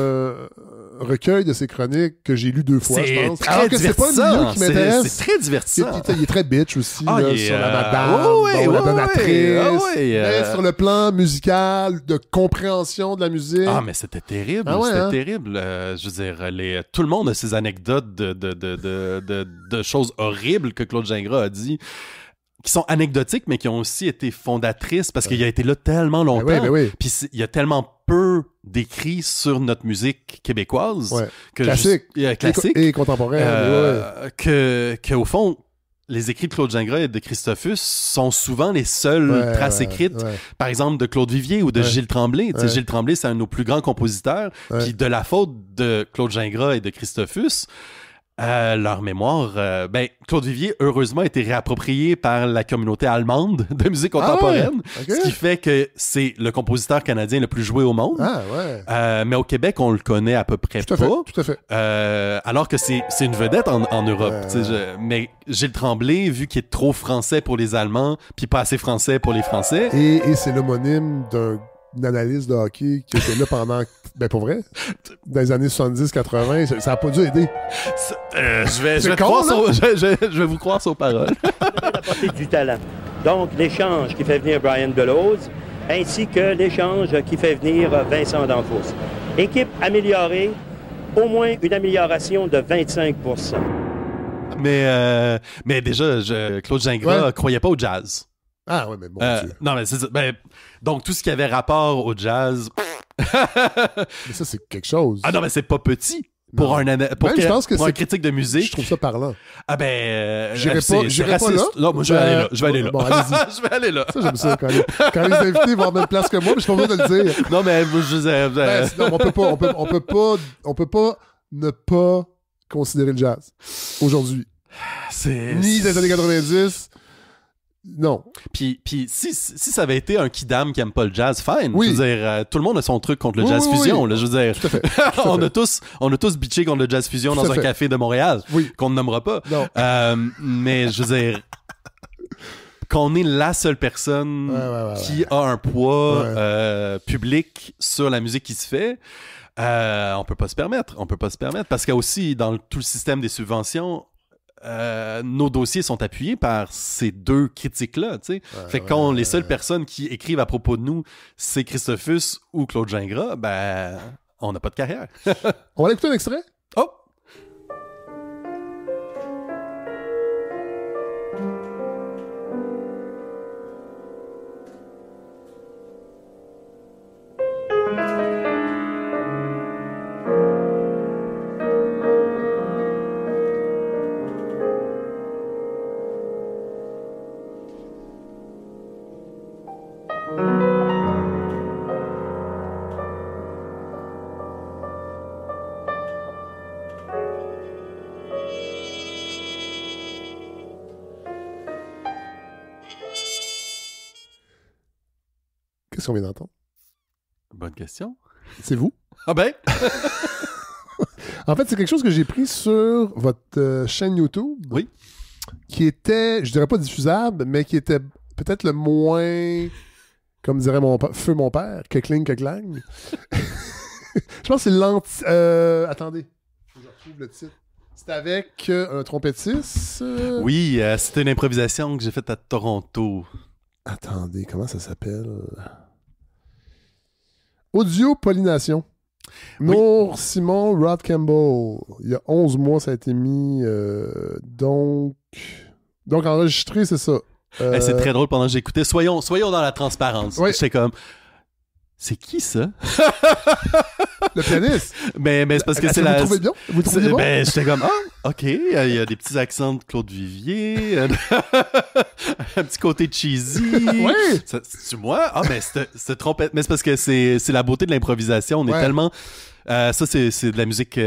recueil de ses chroniques que j'ai lu 2 fois, je pense. Très Alors que c'est pas le milieu qui m'intéresse. C'est très divertissant. Il est très bitch aussi, sur la madame, la donatrice. Mais sur le plan musical, de compréhension de la musique. Ah, mais c'était terrible. Terrible. Je veux dire, tout le monde a ses anecdotes de choses horribles que Claude Gingras a dit, qui sont anecdotiques, mais qui ont aussi été fondatrices parce qu'il a été là tellement longtemps. Puis il y a tellement peu d'écrits sur notre musique québécoise. Classique. Classique. Et contemporaine. Qu'au fond, les écrits de Claude Gingras et de Christophus sont souvent les seules traces écrites, par exemple, de Claude Vivier ou de Gilles Tremblay. Gilles Tremblay, c'est un de nos plus grands compositeurs. Puis de la faute de Claude Gingras et de Christophus, leur mémoire, Claude Vivier, heureusement, a été réapproprié par la communauté allemande de musique contemporaine, ce qui fait que c'est le compositeur canadien le plus joué au monde. Mais au Québec, on le connaît à peu près pas. Tout à fait. Alors que c'est une vedette en Europe. Mais Gilles Tremblay, vu qu'il est trop français pour les Allemands, puis pas assez français pour les Français. Et c'est l'homonyme d'une analyste de hockey qui était là pendant... pour vrai, dans les années 70-80, ça n'a pas dû aider. Je vais vous croire sur parole. D'apporter du talent. Donc, l'échange qui fait venir Brian Delose, ainsi que l'échange qui fait venir Vincent D'Anfos. Équipe améliorée, au moins une amélioration de 25%. Mais déjà, Claude Gingras croyait pas au jazz. Ah ouais, mais bon Dieu. Non, mais c'est ça. Donc, tout ce qui avait rapport au jazz... Mais ça, c'est quelque chose. Ah non, mais c'est pas petit. Pour un critique de musique. Je trouve ça parlant. Ah ben... J'irai pas là. Non, moi, je vais aller là. Bon, allez-y. Je vais aller là. Ça, j'aime ça. Quand les invités vont à la même place que moi, mais je suis pas besoin de le dire. Non, mais on peut pas ne pas considérer le jazz aujourd'hui. Ni des années 90... Non. Puis si ça avait été un kidam qui aime pas le jazz, fine. Oui. Je veux dire, tout le monde a son truc contre le jazz fusion. Là, je veux dire, tout à fait. on a tous bitché contre le jazz fusion dans un café de Montréal, qu'on ne nommera pas. Non. Mais je veux dire, qu'on est la seule personne qui a un poids public sur la musique qui se fait, on peut pas se permettre. Parce qu'il y a aussi dans tout le système des subventions, nos dossiers sont appuyés par ces deux critiques-là, tu sais. Fait que quand les seules personnes qui écrivent à propos de nous, c'est Christophus ou Claude Gingras, on n'a pas de carrière. On va écouter un extrait? Oh! Qu'est-ce qu'on vient d'entendre? Bonne question. C'est vous? Ah ben! En fait, c'est quelque chose que j'ai pris sur votre chaîne YouTube. Oui. Qui était, je dirais pas diffusable, mais qui était peut-être le moins, comme dirait mon père, que cling, que clang. Je pense que c'est attendez, je retrouve le titre. C'est avec un trompettiste. Oui, c'était une improvisation que j'ai faite à Toronto. Attendez, comment ça s'appelle? Audio Pollination. Nour Simon, Rod Campbell. Il y a 11 mois, ça a été mis. Donc enregistré, c'est ça. C'est très drôle pendant que j'écoutais. Soyons dans la transparence. Oui. J'étais comme... C'est qui ça? Le pianiste. Mais c'est parce que c'est la... Vous le trouvez bon? J'étais comme, ok, il y a des petits accents de Claude Vivier, un petit côté cheesy. Oui. C'est moi? Ah, mais c'est trompette. Mais c'est parce que c'est la beauté de l'improvisation. On est tellement... ça, c'est de la musique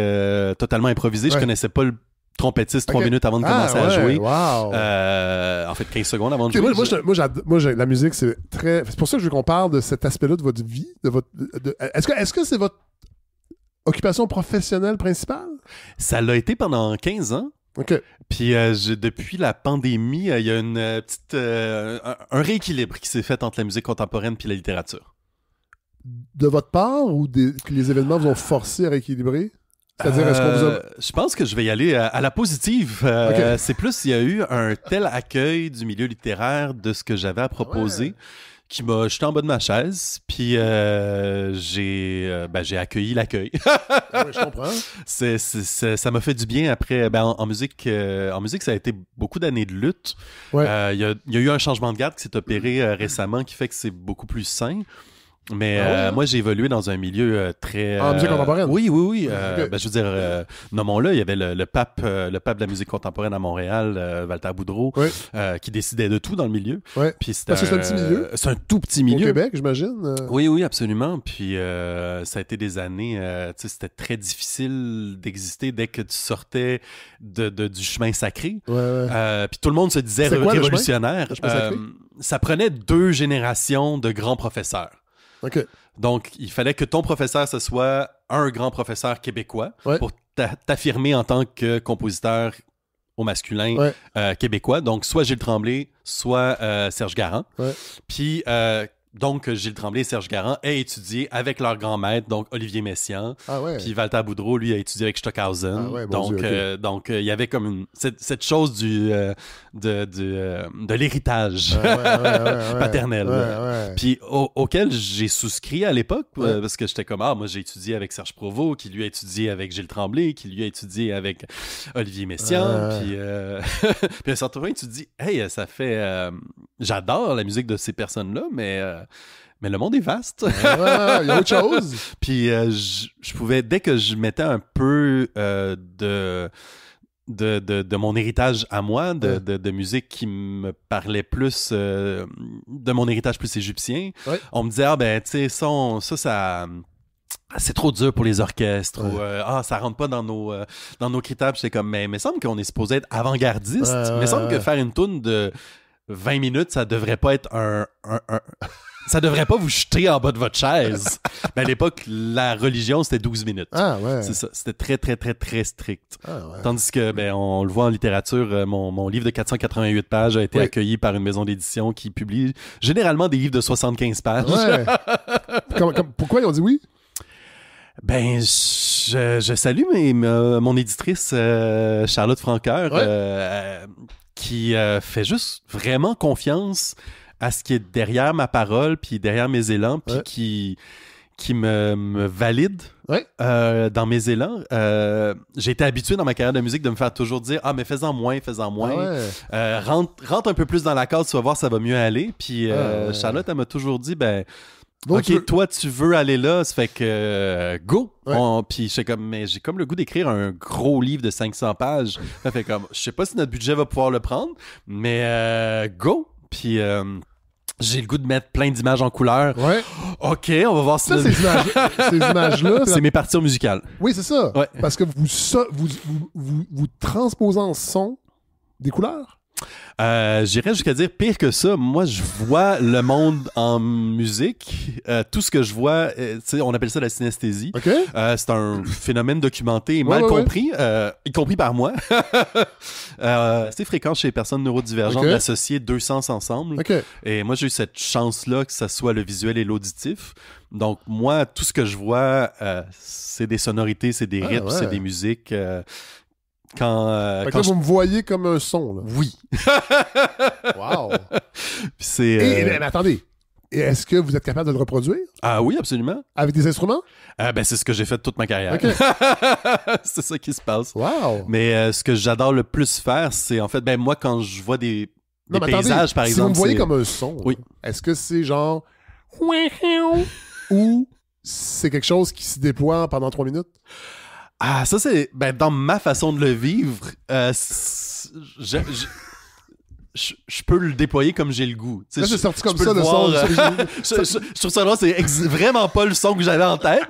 totalement improvisée. Je connaissais pas le trompettiste 3 minutes avant de commencer à jouer. Wow. En fait, 15 secondes avant de jouer. Moi, la musique, c'est très... C'est pour ça que je veux qu'on parle de cet aspect-là de votre vie. Est-ce que c'est votre occupation professionnelle principale? Ça l'a été pendant 15 ans. OK. Puis depuis la pandémie, il y a une petite un rééquilibre qui s'est fait entre la musique contemporaine puis la littérature. De votre part ou que les événements vous ont forcé à rééquilibrer? C'est-à-dire, est-ce qu'on vous a... Je pense que je vais y aller à la positive. Okay. C'est plus, il y a eu un tel accueil du milieu littéraire de ce que j'avais à proposer qui m'a jeté en bas de ma chaise. Puis j'ai accueilli l'accueil. Oui, je comprends. Ça m'a fait du bien après. En musique, ça a été beaucoup d'années de lutte. Ouais. Il y a eu un changement de garde qui s'est opéré récemment qui fait que c'est beaucoup plus sain. Mais moi, j'ai évolué dans un milieu très... En musique contemporaine? Oui. Okay. Je veux dire, nommons-le, il y avait le pape de la musique contemporaine à Montréal, Walter Boudreau, qui décidait de tout dans le milieu. Ouais. Puis parce que c'est un petit milieu. C'est un tout petit milieu. Au Québec, j'imagine. Oui, absolument. Puis ça a été des années... c'était très difficile d'exister dès que tu sortais du chemin sacré. Puis tout le monde se disait révolutionnaire. Le chemin sacré? Ça prenait 2 générations de grands professeurs. OK. Donc, il fallait que ton professeur, ce soit un grand professeur québécois pour t'affirmer en tant que compositeur au masculin québécois. Donc, soit Gilles Tremblay, soit Serge Garand. Puis, donc, Gilles Tremblay et Serge Garand aient étudié avec leur grand maître, donc Olivier Messiaen. Puis Walter Boudreau, lui, a étudié avec Stockhausen. Donc, il y avait comme cette chose de l'héritage paternel. Puis auquel j'ai souscrit à l'époque, parce que j'étais comme, moi, j'ai étudié avec Serge Provost, qui lui a étudié avec Gilles Tremblay, qui lui a étudié avec Olivier Messiaen. Puis à un certain point, tu te dis, hey, ça fait... j'adore la musique de ces personnes-là, mais le monde est vaste. Il y a autre chose. Puis je pouvais, dès que je mettais un peu de mon héritage à moi, de musique qui me parlait plus, de mon héritage plus égyptien, on me disait, tu sais, ça c'est trop dur pour les orchestres ou ça rentre pas dans nos critères. J'étais comme, mais il me semble qu'on est supposé être avant-gardiste. Il me semble que faire une toune de 20 minutes, ça devrait pas être ça devrait pas vous jeter en bas de votre chaise. Mais à l'époque, la religion, c'était 12 minutes. C'est ça. C'était très, très, très, très strict. Tandis que, on le voit en littérature, mon livre de 488 pages a été accueilli par une maison d'édition qui publie généralement des livres de 75 pages. Pourquoi ils ont dit oui? Je salue mon éditrice Charlotte Francoeur qui fait juste vraiment confiance à ce qui est derrière ma parole puis derrière mes élans puis qui me valide dans mes élans. J'ai été habitué dans ma carrière de musique de me faire toujours dire mais fais-en moins. Rentre un peu plus dans la case, tu vas voir, ça va mieux aller. Puis Charlotte, elle m'a toujours dit OK, toi, tu veux aller là, ça fait que go! Puis j'ai comme le goût d'écrire un gros livre de 500 pages. Ça fait comme, je sais pas si notre budget va pouvoir le prendre, mais go! Puis j'ai le goût de mettre plein d'images en couleur. OK, on va voir ça. Ces images-là... c'est mes partitures musicales. Oui, c'est ça. Parce que vous transposez en son des couleurs? J'irais jusqu'à dire pire que ça. Moi, je vois le monde en musique. Tout ce que je vois, on appelle ça la synesthésie. C'est un phénomène documenté et mal compris, y compris par moi. C'est fréquent chez les personnes neurodivergentes d'associer 2 sens ensemble. Et moi, j'ai eu cette chance-là que ça soit le visuel et l'auditif. Donc, moi, tout ce que je vois, c'est des sonorités, c'est des rythmes, c'est des musiques... Quand vous me voyez comme un son, là. Oui. Wow. Mais attendez. Est-ce que vous êtes capable de le reproduire? Ah oui, absolument. Avec des instruments? C'est ce que j'ai fait toute ma carrière. C'est ça qui se passe. Wow. Mais ce que j'adore le plus faire, c'est en fait, moi, quand je vois des paysages, par exemple... Si vous me voyez comme un son, est-ce que c'est genre... ou c'est quelque chose qui se déploie pendant 3 minutes? Ça, c'est... dans ma façon de le vivre, je peux le déployer comme j'ai le goût. Là, c'est sorti comme ça, le son. Je trouve ça drôle, c'est vraiment pas le son que j'avais en tête.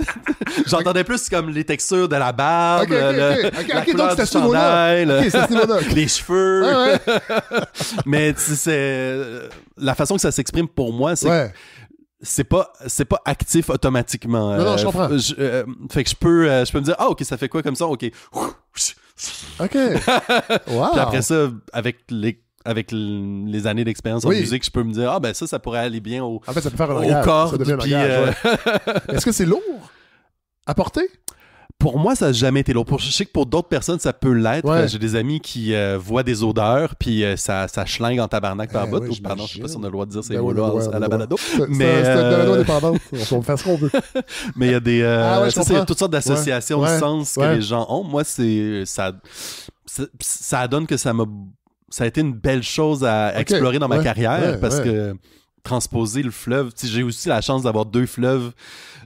J'entendais plus comme les textures de la barbe, la couleur du chandail, les cheveux. Mais c'est la façon que ça s'exprime pour moi, c'est... C'est pas actif automatiquement. Non, je comprends. Fait que je peux me dire OK, ça fait quoi comme ça? OK. OK. Wow. Puis après ça, avec les années d'expérience en musique, je peux me dire ça pourrait aller bien au ça peut faire un langage. cordes. Est-ce que c'est lourd à porter? Pour moi, ça n'a jamais été lourd. Je sais que pour d'autres personnes, ça peut l'être. Ouais. J'ai des amis qui voient des odeurs, puis ça schlingue en tabarnak par bout. Ouais, Pardon, je sais pas si on a le droit de dire ces Ben oui, mots-là ouais, à la balado. C'est Mais une balado indépendante. On peut faire ce qu'on veut. mais il y a des... je il y comprends. a toutes sortes d'associations Ouais. de sens que les gens ont. Moi, ça donne que ça a été une belle chose à explorer dans ma carrière parce que transposer le fleuve, j'ai aussi la chance d'avoir 2 fleuves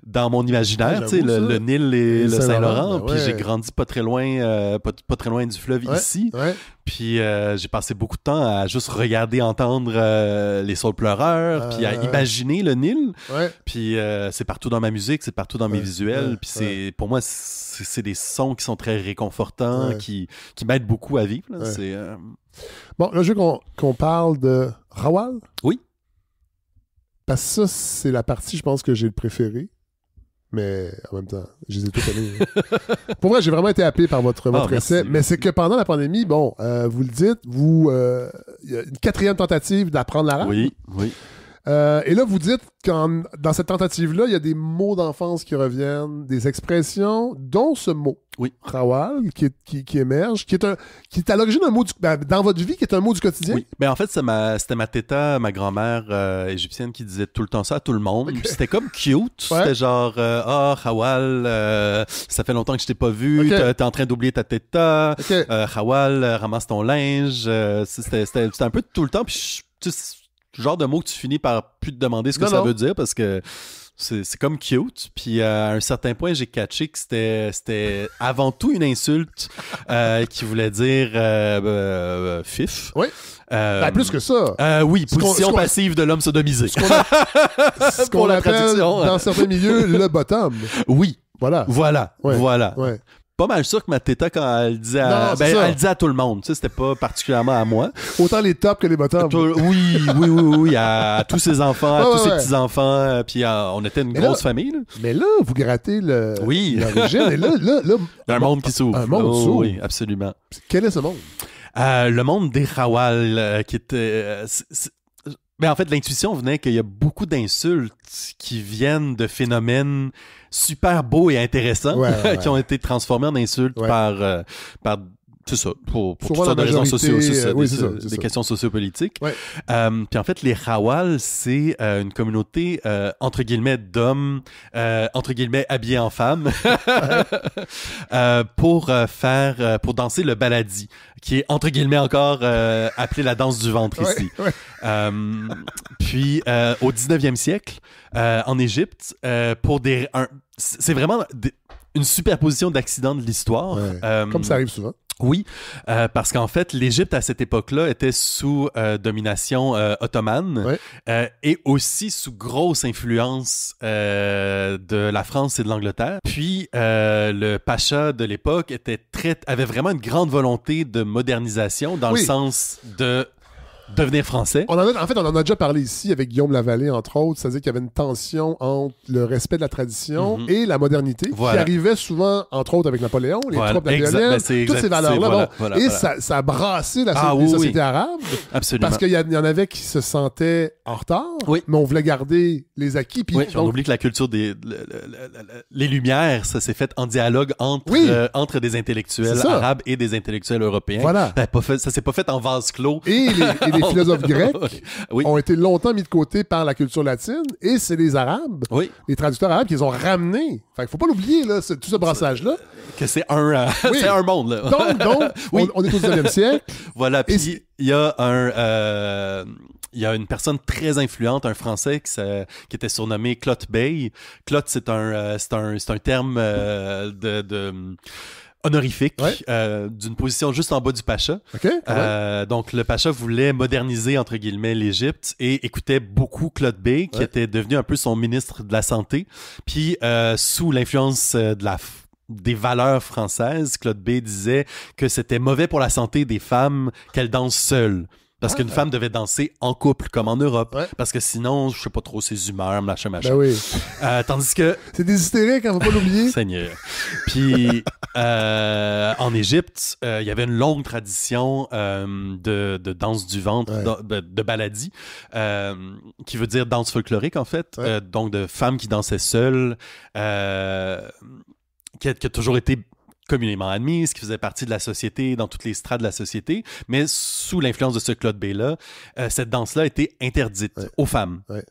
dans mon imaginaire, le Nil et le Saint-Laurent, puis j'ai grandi pas très loin du fleuve ici. Ouais. Puis j'ai passé beaucoup de temps à juste regarder, entendre les saules pleureurs, puis à imaginer le Nil. Ouais. Puis c'est partout dans ma musique, c'est partout dans mes visuels. Puis pour moi, c'est des sons qui sont très réconfortants, qui m'aident beaucoup à vivre. Là. C'est, Bon, là, je veux qu'on parle de Rawal. Oui. Parce que ça, c'est la partie, je pense, que j'ai le préféré. Mais en même temps, je les ai tous aimés. Pour vrai, j'ai vraiment été happé par votre essai. Mais c'est que pendant la pandémie, bon, vous le dites, il y a une 4e tentative d'apprendre l'arabe. Oui. Et là, vous dites que dans cette tentative-là, il y a des mots d'enfance qui reviennent, des expressions, dont ce mot, Rawal, qui émerge, qui est à l'origine un mot dans votre vie, qui est un mot du quotidien. Oui, en fait, c'était ma teta, ma grand-mère égyptienne, qui disait tout le temps ça à tout le monde. Puis c'était comme cute. C'était genre, Rawal, ça fait longtemps que je t'ai pas vu, t'es en train d'oublier ta teta, Rawal, ramasse ton linge. C'était un peu tout le temps. Puis genre de mot que tu finis par plus te demander ce que ça veut dire parce que c'est comme cute. Puis à un certain point, j'ai catché que c'était avant tout une insulte qui voulait dire fif. Oui. Plus que ça. Oui, position passive de l'homme sodomisé. Ce qu'on appelle dans certains milieux le bottom. Oui. Voilà. Ouais. Pas mal sûr que ma teta, quand elle disait elle disait à tout le monde, tu sais, c'était pas particulièrement à moi. Autant les tops que les bottoms. Oui, à tous ses enfants, à tous ses petits-enfants, puis on était une grosse famille. Là. Mais là, vous grattez l'origine, et là... Un monde qui s'ouvre. Un monde s'ouvre. Oui, absolument. Quel est ce monde? Le monde des Rawal, qui était... Mais en fait, l'intuition venait qu'il y a beaucoup d'insultes qui viennent de phénomènes super beaux et intéressants qui ont été transformés en insultes par c'est ça, pour toutes sortes de raisons des questions sociopolitiques. Ouais. Puis en fait, les Rawal, c'est une communauté, entre guillemets, d'hommes, entre guillemets, habillés en femmes, pour danser le baladi, qui est, entre guillemets, encore appelé la danse du ventre ici. Ouais. Puis, au 19e siècle, en Égypte, c'est vraiment une superposition d'accidents de l'histoire. Ouais. Comme ça arrive souvent. Oui, parce qu'en fait, l'Égypte à cette époque-là était sous domination ottomane et aussi sous grosse influence de la France et de l'Angleterre. Puis le pacha de l'époque avait vraiment une grande volonté de modernisation dans le sens de devenir français. On en a déjà parlé ici avec Guillaume Lavallée, entre autres. C'est-à-dire qu'il y avait une tension entre le respect de la tradition et la modernité qui arrivait souvent, entre autres, avec Napoléon, les troupes napoléoniennes, toutes ces valeurs-là. Ça a brassé les sociétés arabes. Absolument. Parce qu'il y en avait qui se sentaient en retard, mais on voulait garder les acquis. Puis on oublie que la culture les Lumières, ça s'est fait en dialogue entre des intellectuels arabes et des intellectuels européens. Voilà. Ça s'est pas fait en vase clos. Et les philosophes grecs ont été longtemps mis de côté par la culture latine, et c'est les Arabes, les traducteurs arabes, qui les ont ramenés. Fait qu'il faut pas l'oublier, là, tout ce brassage-là. Que c'est un monde, là. Donc on est au 19e siècle. Voilà, puis il y a une personne très influente, un Français qui était surnommé Clot Bey. Clot, c'est un terme honorifique d'une position juste en bas du pacha. Donc le pacha voulait moderniser entre guillemets l'Égypte et écoutait beaucoup Claude Bey qui était devenu un peu son ministre de la santé. Puis sous l'influence des valeurs françaises, Claude Bey disait que c'était mauvais pour la santé des femmes qu'elles dansent seules. Parce qu'une femme devait danser en couple, comme en Europe. Parce que sinon, je sais pas trop, ses humeurs, machin. Ben oui. Tandis que... C'est des hystériques, on va pas l'oublier. Seigneur. Puis, en Égypte, il y avait une longue tradition de danse du ventre, de baladi, qui veut dire danse folklorique, en fait. Donc, de femmes qui dansaient seules. qui a toujours été communément admise, qui faisait partie de la société, dans toutes les strates de la société, mais sous l'influence de ce Claude B-là, cette danse-là a été interdite aux femmes. Ouais.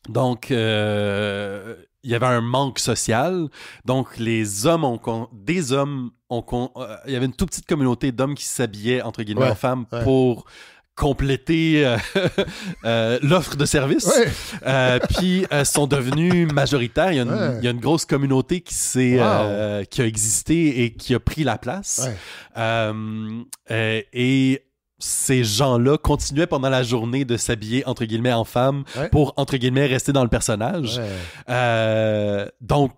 Donc, il y avait un manque social. Donc, les hommes il y avait une toute petite communauté d'hommes qui s'habillaient, entre guillemets, en femmes pour compléter l'offre de service. Puis sont devenus majoritaires. Il y a une grosse communauté qui a existé et qui a pris la place. Et ces gens-là continuaient pendant la journée de s'habiller, entre guillemets, en femme pour, entre guillemets, rester dans le personnage. Donc,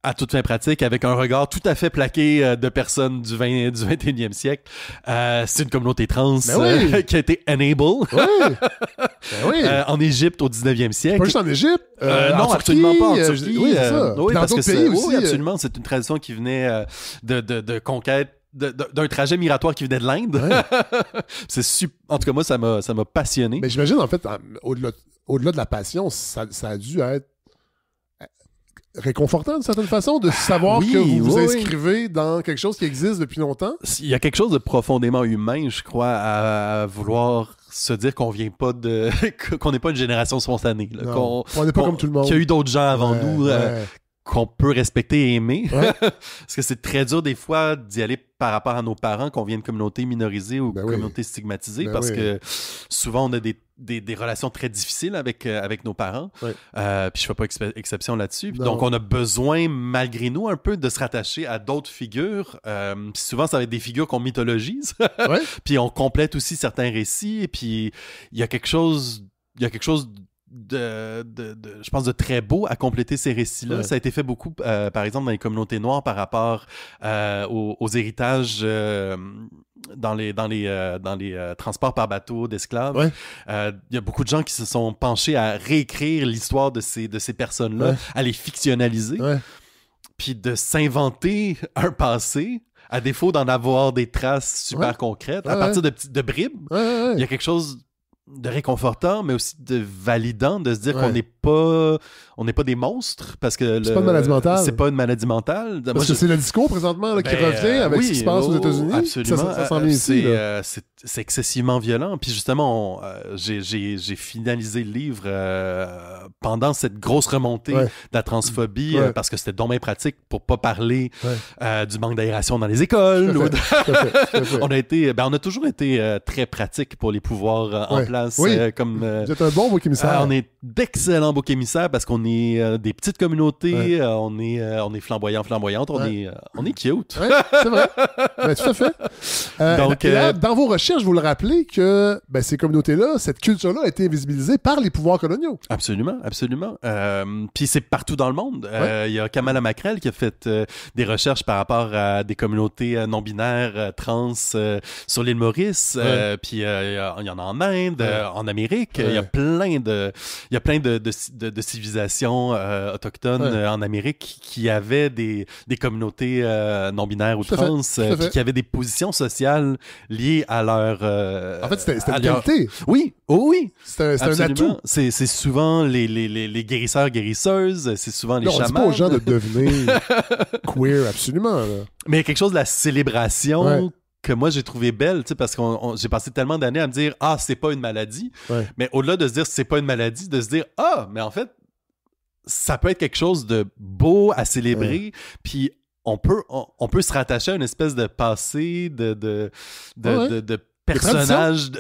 à toute fin pratique, avec un regard tout à fait plaqué de personnes du 21e siècle. C'est une communauté trans qui a été enable en Égypte au 19e siècle. Pas juste en Égypte? Non, absolument pas en Turquie. Oui, c'est ça. Oui, dans parce d'autres que pays aussi. Oui, absolument. C'est une tradition qui venait de conquête d'un trajet migratoire qui venait de l'Inde. En tout cas, moi, ça m'a passionné. Mais j'imagine, en fait, au-delà de la passion, ça a dû être réconfortant d'une certaine façon de savoir que vous vous inscrivez dans quelque chose qui existe depuis longtemps. Il y a quelque chose de profondément humain, je crois, à vouloir se dire qu'on vient pas qu'on n'est pas une génération spontanée. Là, on n'est pas comme tout le monde. Qu'il y a eu d'autres gens avant nous qu'on peut respecter et aimer. Parce que c'est très dur des fois d'y aller par rapport à nos parents, qu'on vient de communautés minorisées ou communautés stigmatisées, parce que souvent on a des relations très difficiles avec nos parents. Puis je fais pas exception là-dessus. Donc on a besoin, malgré nous, un peu de se rattacher à d'autres figures. Puis souvent, ça va être des figures qu'on mythologise. Puis on complète aussi certains récits. Et puis il y a quelque chose je pense de très beau à compléter ces récits-là. Ça a été fait beaucoup, par exemple, dans les communautés noires par rapport aux héritages dans les transports par bateau d'esclaves. Il y a beaucoup de gens qui se sont penchés à réécrire l'histoire de ces personnes-là, à les fictionnaliser, puis de s'inventer un passé à défaut d'en avoir des traces super concrètes, à partir de bribes. Il y a quelque chose de réconfortant, mais aussi de validant, de se dire qu'on n'est pas des monstres, parce que c'est pas une maladie mentale. C'est pas une maladie mentale. Parce que c'est le discours présentement là, qui revient avec ce qui se passe aux États-Unis. Absolument. Ça s'en vient ici. C'est excessivement violent. Puis justement, j'ai finalisé le livre pendant cette grosse remontée de la transphobie, parce que c'était donc bien pratique pour pas parler du manque d'aération dans les écoles. On a toujours été très pratique pour les pouvoirs en place. Vous êtes un bon bouc émissaire. On est d'excellents boucs émissaires parce qu'on est des petites communautés, on est flamboyantes, on est cute. C'est vrai. Tout à fait. Donc, là, dans vos recherches, vous le rappelez que ces communautés-là, cette culture-là a été invisibilisée par les pouvoirs coloniaux. Absolument. Puis c'est partout dans le monde. Il y a Kamala Mackrel qui a fait des recherches par rapport à des communautés non-binaires, trans sur l'île Maurice. Puis il y en a en Inde, en Amérique. Il y a plein de civilisations autochtones en Amérique qui avaient des communautés non-binaires ou trans, puis qui avaient des positions sociales liées à leur... en fait, c'était une qualité. Oui. C'était un atout. C'est souvent les guérisseurs, guérisseuses, c'est souvent les chamans. On dit pas aux gens de devenir queer, absolument. Là. Mais il y a quelque chose de la célébration que moi j'ai trouvé belle, parce que j'ai passé tellement d'années à me dire c'est pas une maladie, mais au-delà de se dire c'est pas une maladie, de se dire mais en fait ça peut être quelque chose de beau à célébrer, puis on peut se rattacher à une espèce de passé de personnages,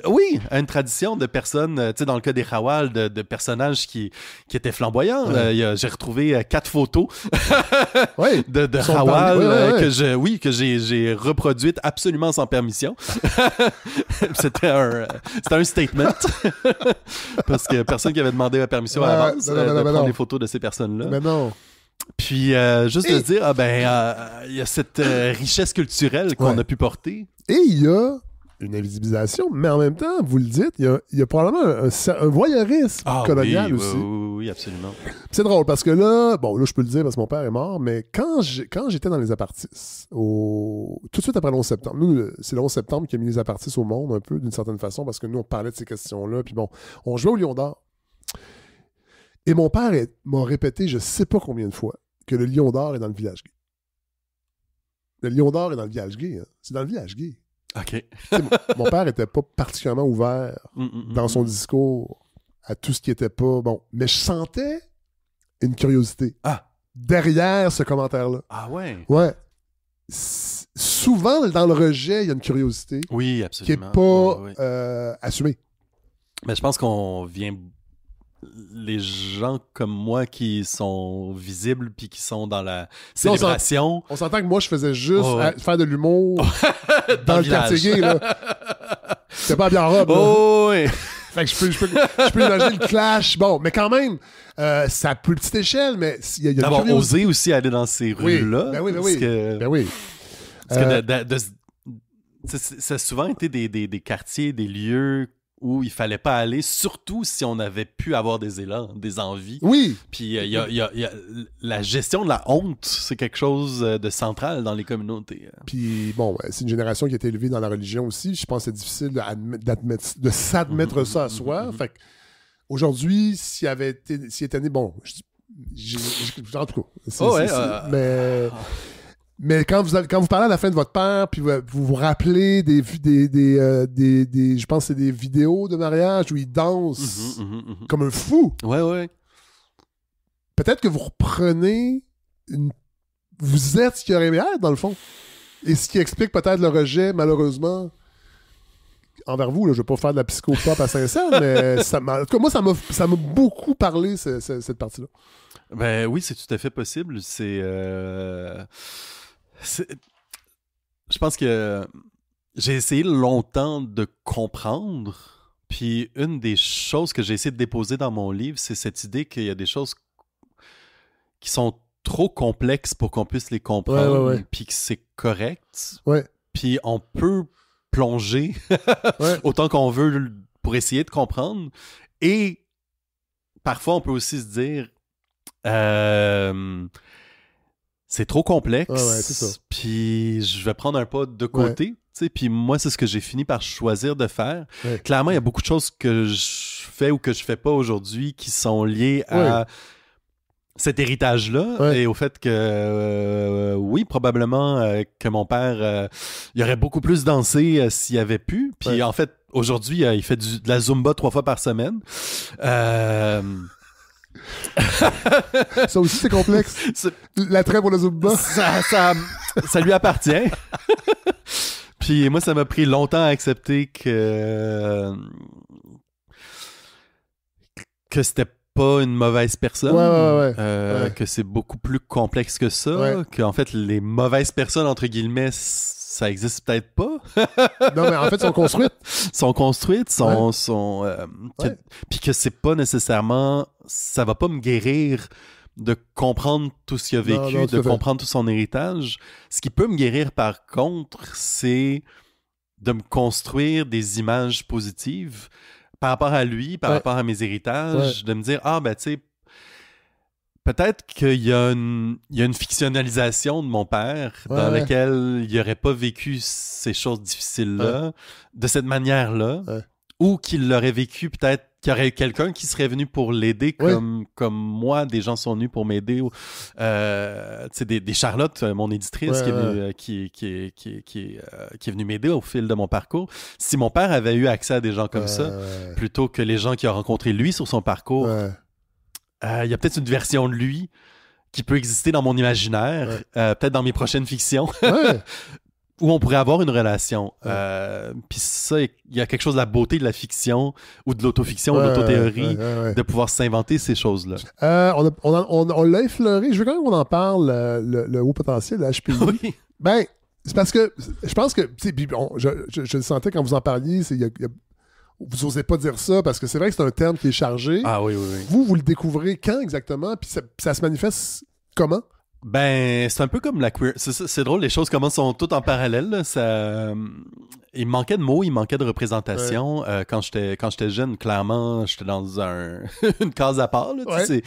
à une tradition de personnes, tu sais, dans le cas des Hawal, de personnages qui étaient flamboyants. J'ai retrouvé 4 photos de Hawal que j'ai reproduites absolument sans permission. C'était un statement parce que personne qui avait demandé la permission à l'avance de prendre des photos de ces personnes-là. Mais non. Puis juste de dire il y a cette richesse culturelle qu'on a pu porter. Et il y a une invisibilisation, mais en même temps, vous le dites, il y a probablement un voyeurisme colonial aussi. Oui, absolument. C'est drôle parce que là je peux le dire parce que mon père est mort, mais quand j'étais dans les apartis, tout de suite après le 11 septembre, nous, c'est le 11 septembre qui a mis les apartis au monde un peu, d'une certaine façon, parce que nous, on parlait de ces questions-là, puis on jouait au Lion d'Or. Et mon père m'a répété, je sais pas combien de fois, que le Lion d'Or est dans le village gay. Le Lion d'Or est dans le village gay. Hein. C'est dans le village gay. OK. Mon père était pas particulièrement ouvert dans son discours à tout ce qui était pas bon. Mais je sentais une curiosité derrière ce commentaire-là. Ah ouais? Ouais. Souvent, dans le rejet, il y a une curiosité. Oui, absolument. Qui n'est pas assumée. Mais je pense qu'on vient... Les gens comme moi qui sont visibles puis qui sont dans la célébration... On s'entend que moi, je faisais juste faire de l'humour dans le quartier gay. Là. C'était pas bien en robe. Oh, oui. Fait que je peux imaginer le clash. Bon, mais quand même, c'est à plus petite échelle, mais il y a d'avoir osé aussi aller dans ces rues-là. Ben oui. Parce que ça a souvent été des quartiers, des lieux où il fallait pas aller, surtout si on avait pu avoir des élans, des envies. Oui. Puis il y a la gestion de la honte, c'est quelque chose de central dans les communautés. Puis bon, c'est une génération qui a été élevée dans la religion aussi. Je pense que c'est difficile de s'admettre ça à soi. Fait que aujourd'hui, s'il était né, bon, en tout cas, mais quand vous parlez à la fin de votre père, puis vous rappelez je pense que c'est des vidéos de mariage où il danse comme un fou. Ouais. Peut-être que vous reprenez vous êtes ce qu'il aurait aimé être, dans le fond. Et ce qui explique peut-être le rejet, malheureusement, envers vous. Là, je ne vais pas faire de la psychopop à Saint-Saëns, mais en tout cas, moi, ça m'a beaucoup parlé, cette partie-là. Ben oui, c'est tout à fait possible. Je pense que j'ai essayé longtemps de comprendre, puis une des choses que j'ai essayé de déposer dans mon livre, c'est cette idée qu'il y a des choses qui sont trop complexes pour qu'on puisse les comprendre, puis que c'est correct, puis on peut plonger autant qu'on veut pour essayer de comprendre, et parfois on peut aussi se dire c'est trop complexe, c'est ça. Puis je vais prendre un pas de côté, puis moi, c'est ce que j'ai fini par choisir de faire. Clairement, il y a beaucoup de choses que je fais ou que je fais pas aujourd'hui qui sont liées à cet héritage-là et au fait que, oui, probablement que mon père, il aurait beaucoup plus dansé s'il avait pu. Puis en fait, aujourd'hui, il fait de la Zumba 3 fois par semaine. Ça aussi, c'est complexe. L'attrait pour le Zumba. Ça lui appartient. Puis moi, ça m'a pris longtemps à accepter que c'était pas une mauvaise personne, que c'est beaucoup plus complexe que ça, qu'en fait, les mauvaises personnes, entre guillemets, ça existe peut-être pas. Non, mais en fait, sont construites, puis que c'est pas nécessairement, ça va pas me guérir de comprendre tout ce qu'il a vécu, de comprendre tout son héritage. Ce qui peut me guérir, par contre, c'est de me construire des images positives par rapport à lui, par rapport à mes héritages, de me dire, tu sais, peut-être qu'il y a une fictionnalisation de mon père dans laquelle il n'aurait pas vécu ces choses difficiles-là, de cette manière-là, ou qu'il l'aurait vécu peut-être qu'il y aurait quelqu'un qui serait venu pour l'aider comme moi, des gens sont venus pour m'aider. Des Charlotte, mon éditrice, qui est venue m'aider au fil de mon parcours. Si mon père avait eu accès à des gens comme ça, plutôt que les gens qu'il a rencontrés lui sur son parcours, il y a peut-être une version de lui qui peut exister dans mon imaginaire, peut-être dans mes prochaines fictions, où on pourrait avoir une relation. Puis ça, il y a quelque chose de la beauté de la fiction ou de l'autofiction ou de l'autothéorie, de pouvoir s'inventer ces choses-là. On l'a effleuré. Je veux quand même qu'on en parle, le haut potentiel de HPI. Oui. Ben, c'est parce que je pense que, je le sentais quand vous en parliez, vous n'osez pas dire ça parce que c'est vrai que c'est un terme qui est chargé. Ah oui. Vous le découvrez quand exactement? Puis ça se manifeste comment? Ben, c'est un peu comme la queer. C'est drôle, les choses sont toutes en parallèle. Là. Il manquait de mots, il manquait de représentation. Quand j'étais jeune, clairement, j'étais dans une case à part. Là, c'est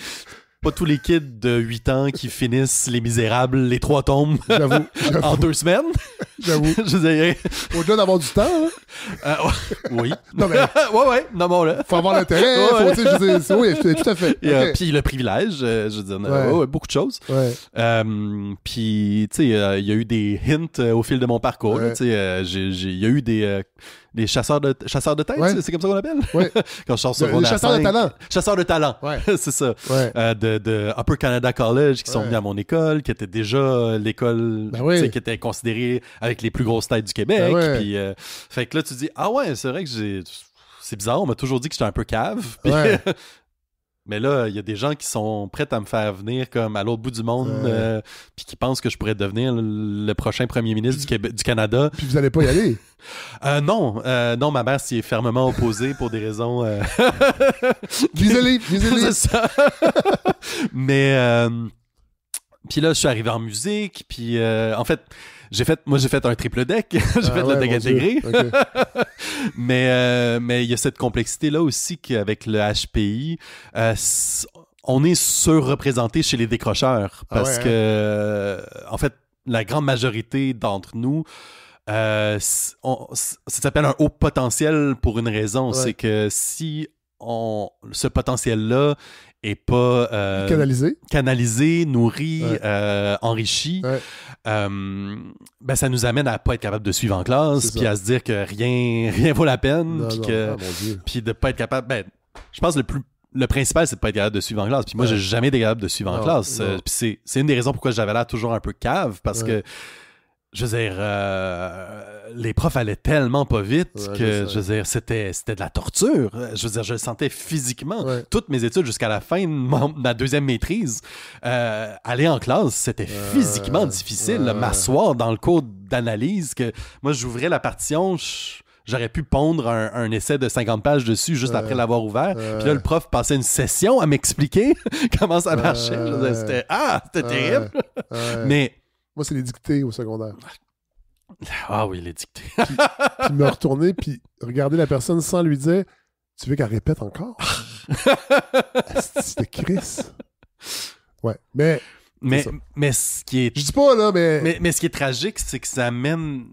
pas tous les kids de 8 ans qui finissent Les Misérables, les 3 tomes j'avoue. en 2 semaines. J'avoue. Je veux dire, Au-delà d'avoir du temps, oui. Non, mais ouais, nommons-le. faut avoir l'intérêt. Ouais. Faut, tu sais, je veux dire, oui, tout à fait. Okay. Puis le privilège, je veux dire, beaucoup de choses. Ouais. Puis, tu sais, il y a eu des hints au fil de mon parcours. Ouais. Tu sais, il y a eu des chasseurs de tête, Ouais. c'est comme ça qu'on appelle? Ouais. Quand je sors sur Les chasseurs de talent. Chasseurs de talent, Ouais. c'est ça. Ouais. De Upper Canada College qui sont venus à mon école, qui était déjà l'école qui était considérée avec les plus grosses têtes du Québec. Puis, fait que là, tu dis, ah ouais, c'est vrai que c'est bizarre, on m'a toujours dit que j'étais un peu cave. Puis, mais là, il y a des gens qui sont prêts à me faire venir comme à l'autre bout du monde, puis qui pensent que je pourrais devenir le prochain premier ministre du Canada. Puis vous allez pas y aller? Non, ma mère s'y est fermement opposée pour des raisons... Visez-les. C'est ça. Mais... Puis là, je suis arrivé en musique, puis en fait, j'ai fait un triple deck. J'ai fait le deck intégré. Okay. Mais il y a cette complexité-là aussi qu'avec le HPI, on est surreprésenté chez les décrocheurs. Parce que, en fait, la grande majorité d'entre nous, ça s'appelle un haut potentiel pour une raison. C'est que si ce potentiel-là est pas canalisé, nourri, enrichi, ben ça nous amène à pas être capable de suivre en classe, puis à se dire que rien vaut la peine, puis de pas être capable. Je pense que le principal, c'est de pas être capable de suivre en classe. Puis moi, j'ai jamais été capable de suivre en classe. Puis c'est une des raisons pourquoi j'avais l'air toujours un peu cave, parce que je veux dire, les profs allaient tellement pas vite que, je veux dire, c'était de la torture. Je veux dire, je le sentais physiquement. Toutes mes études jusqu'à la fin de ma deuxième maîtrise, aller en classe, c'était physiquement difficile. M'asseoir dans le cours d'analyse, que moi, j'ouvrais la partition, j'aurais pu pondre un essai de 50 pages dessus juste après l'avoir ouvert. Puis là, le prof passait une session à m'expliquer comment ça marchait. Je veux dire, c'était terrible. Mais... Moi, c'est les dictées au secondaire. Ah oui, les dictées. puis me retourner, puis regarder la personne sans lui dire « Tu veux qu'elle répète encore? » C'était Chris. Ouais, mais ce qui est... Je dis pas, là, mais ce qui est tragique, c'est que ça mène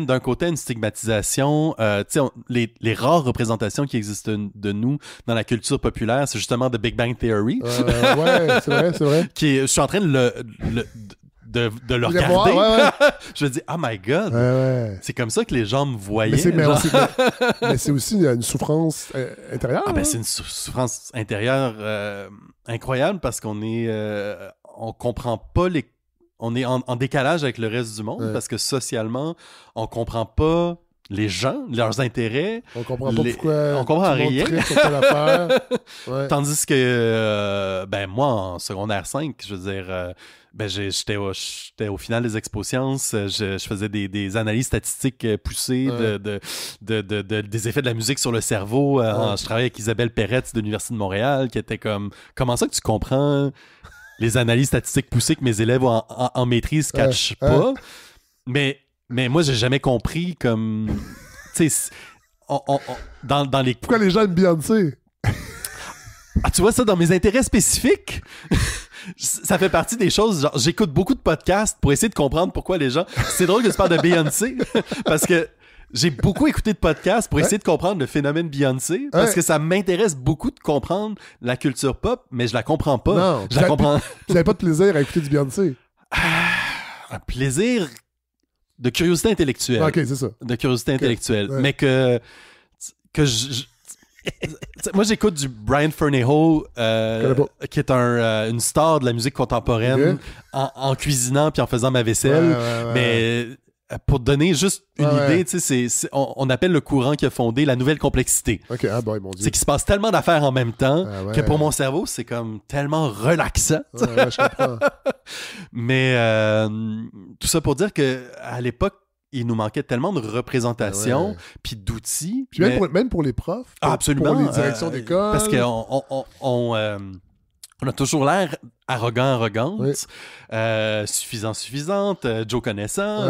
d'un côté à une stigmatisation. Les rares représentations qui existent de nous dans la culture populaire, c'est justement The Big Bang Theory. Ouais, c'est vrai. Je suis en train de le regarder. Je me dis, oh my God, c'est comme ça que les gens me voyaient. Mais c'est aussi une souffrance intérieure. C'est une souffrance intérieure incroyable parce qu'on est, on comprend pas on est en décalage avec le reste du monde parce que socialement, on comprend pas les gens, leurs intérêts. On comprend pas pourquoi. On comprend rien. Tandis que, moi, en secondaire 5, je veux dire, j'étais au final des expo-sciences, je faisais des analyses statistiques poussées des effets de la musique sur le cerveau. Je travaillais avec Isabelle Peretz de l'Université de Montréal, qui était comme, comment ça que tu comprends les analyses statistiques poussées que mes élèves en maîtrise catchent pas? Mais moi, j'ai jamais compris comme... Tu sais, dans les... Pourquoi les gens aiment Beyoncé? Ah, tu vois ça, dans mes intérêts spécifiques, ça fait partie des choses... Genre, j'écoute beaucoup de podcasts pour essayer de comprendre pourquoi les gens... C'est drôle que tu parles de Beyoncé, parce que j'ai beaucoup écouté de podcasts pour essayer de comprendre le phénomène Beyoncé, parce que ça m'intéresse beaucoup de comprendre la culture pop, mais je la comprends pas. Non, je la comprends... Tu n'avais pas de plaisir à écouter du Beyoncé? Un plaisir... De curiosité intellectuelle. OK, c'est ça. De curiosité intellectuelle. Mais que moi, j'écoute du Brian Ferneho, qui est une star de la musique contemporaine, en cuisinant puis en faisant ma vaisselle. Mais pour te donner juste une idée, tu sais, on appelle le courant qui a fondé la nouvelle complexité. OK, mon Dieu. C'est qu'il se passe tellement d'affaires en même temps que pour mon cerveau, c'est comme tellement relaxant. Je comprends. Mais tout ça pour dire que à l'époque, il nous manquait tellement de représentation puis d'outils. Puis même pour les profs. Absolument. Pour les directions d'école. Parce qu'on on a toujours l'air arrogante, suffisante, Joe connaissant.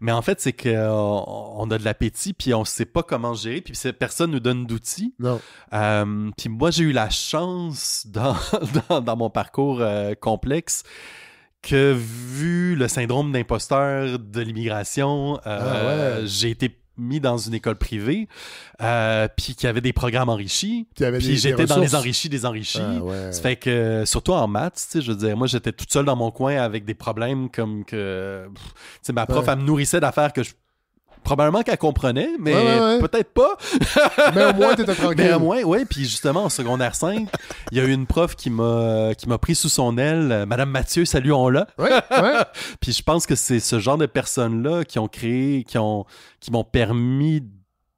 Mais en fait, c'est qu'on a de l'appétit, puis on sait pas comment gérer, puis personne nous donne d'outils. Non. Puis moi, j'ai eu la chance dans mon parcours complexe que vu le syndrome d'imposteur de l'immigration, j'ai été mis dans une école privée, puis qui avait des programmes enrichis, puis j'étais dans les enrichis des enrichis. Ça fait que, surtout en maths, tu sais, je veux dire, moi, j'étais toute seule dans mon coin avec des problèmes comme que... Tu sais, ma prof, elle me nourrissait d'affaires que probablement qu'elle comprenait, mais peut-être pas. Mais au moins, t'étais tranquille. Mais au moins, oui. Puis justement, en secondaire 5, il y a eu une prof qui m'a pris sous son aile. Madame Mathieu, saluons-la. Puis je pense que c'est ce genre de personnes-là qui m'ont permis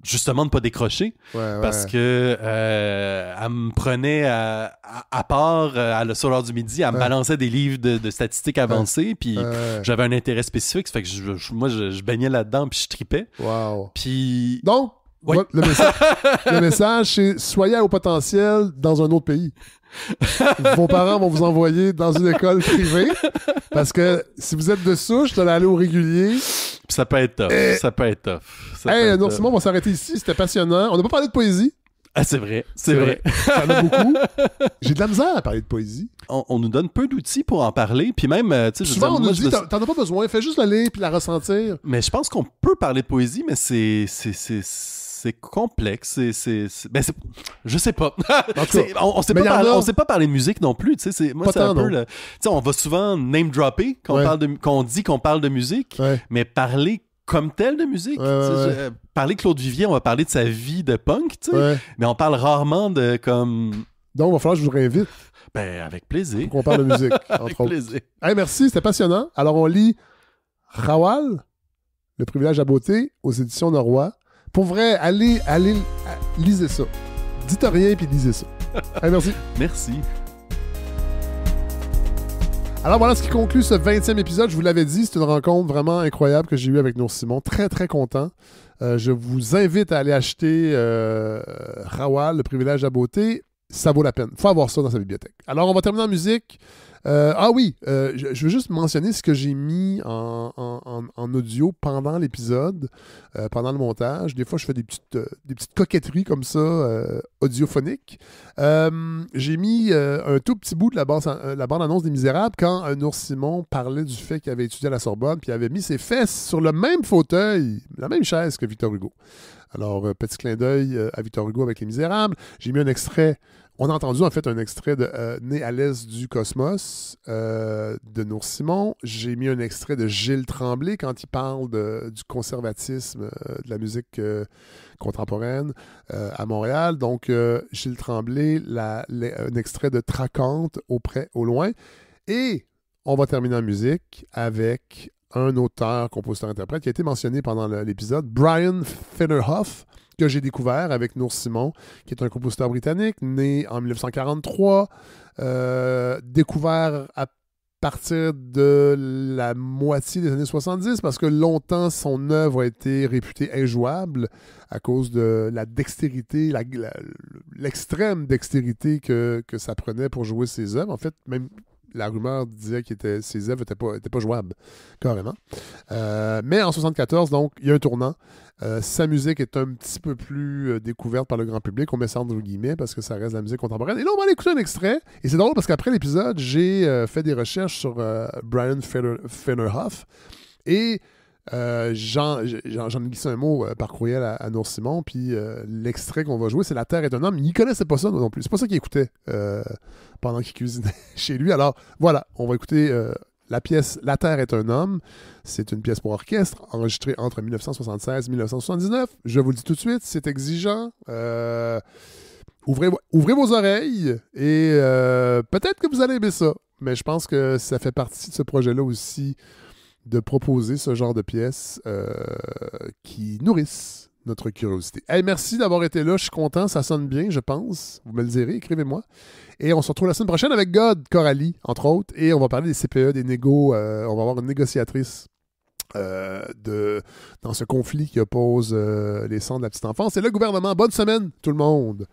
justement de pas décrocher, parce que elle me prenait à part sur l'heure du midi, elle me balançait des livres de statistiques avancées, puis j'avais un intérêt spécifique, ça fait que moi je baignais là-dedans, puis je tripais. Puis donc le message, c'est soyez au potentiel dans un autre pays. Vos parents vont vous envoyer dans une école privée, parce que si vous êtes de souche, vous allez aller au régulier. Puis ça peut être tough. Hey, non, Simon, on va s'arrêter ici. C'était passionnant. On n'a pas parlé de poésie. Ah, c'est vrai. Il y en a beaucoup. J'ai de la misère à parler de poésie. On nous donne peu d'outils pour en parler. Puis même, tu sais, souvent, on nous dit, t'en as pas besoin. Fais juste la lire puis la ressentir. Mais je pense qu'on peut parler de poésie, mais c'est complexe. Je sais pas. On sait pas parler de musique non plus. Tu sais, moi, c'est un peu tu sais, on va souvent name dropper qu'on dit qu'on parle de musique, mais parler comme tel de musique. Parler Claude Vivier, on va parler de sa vie de punk, tu sais, mais on parle rarement de comme... Donc, il va falloir que je vous réinvite. Ben, avec plaisir. Pour qu'on parle de musique, avec plaisir. Hey, merci, c'était passionnant. Alors, on lit Rawal, Le privilège à beauté, aux éditions Norrois. Pour vrai, allez, lisez ça. Dites rien, puis lisez ça. Hey, merci. Merci. Alors voilà ce qui conclut ce 20e épisode. Je vous l'avais dit, c'est une rencontre vraiment incroyable que j'ai eue avec Nour Simon. Très, très content. Je vous invite à aller acheter Rawal, Le privilège à beauté. Ça vaut la peine. Il faut avoir ça dans sa bibliothèque. Alors, on va terminer en musique. Je veux juste mentionner ce que j'ai mis en audio pendant l'épisode, pendant le montage. Des fois, je fais des petites coquetteries comme ça, audiophoniques. J'ai mis un tout petit bout de la bande-annonce des Misérables quand Nour Simon parlait du fait qu'il avait étudié à la Sorbonne puis il avait mis ses fesses sur le même fauteuil, la même chaise que Victor Hugo. Alors, petit clin d'œil à Victor Hugo avec Les Misérables. J'ai mis un extrait. On a entendu en fait un extrait de Né à l'Est du Cosmos de Nour Simon. J'ai mis un extrait de Gilles Tremblay quand il parle du conservatisme de la musique contemporaine à Montréal. Donc, Gilles Tremblay, un extrait de Tracante au loin. Et on va terminer en musique avec un auteur, compositeur, interprète qui a été mentionné pendant l'épisode, Brian Fennerhoff, que j'ai découvert avec Nour Simon, qui est un compositeur britannique, né en 1943, découvert à partir de la moitié des années 70, parce que longtemps, son œuvre a été réputée injouable à cause de la dextérité, l'extrême dextérité que ça prenait pour jouer ses œuvres. En fait, même la rumeur disait que ses œuvres n'étaient pas jouables, carrément. Mais en 1974, donc, il y a un tournant. Sa musique est un petit peu plus découverte par le grand public. On met ça entre guillemets parce que ça reste de la musique contemporaine. Et là, on va aller écouter un extrait. Et c'est drôle parce qu'après l'épisode, j'ai fait des recherches sur Brian Fennerhoff. Et j'en ai glissé un mot par courriel à Nour Simon. Puis l'extrait qu'on va jouer, c'est La Terre est un homme. Il ne connaissait pas ça non plus. C'est pas ça qu'il écoutait pendant qu'il cuisinait chez lui. Alors voilà, on va écouter la pièce La Terre est un homme. C'est une pièce pour orchestre enregistrée entre 1976 et 1979. Je vous le dis tout de suite, c'est exigeant. Ouvrez vos oreilles et peut-être que vous allez aimer ça. Mais je pense que ça fait partie de ce projet-là aussi de proposer ce genre de pièces qui nourrissent notre curiosité. Hey, merci d'avoir été là. Je suis content. Ça sonne bien, je pense. Vous me le direz. Écrivez-moi. Et on se retrouve la semaine prochaine avec God Coralie, entre autres. Et on va parler des CPE, des négos. On va avoir une négociatrice dans ce conflit qui oppose les centres de la petite enfance et le gouvernement. Bonne semaine, tout le monde!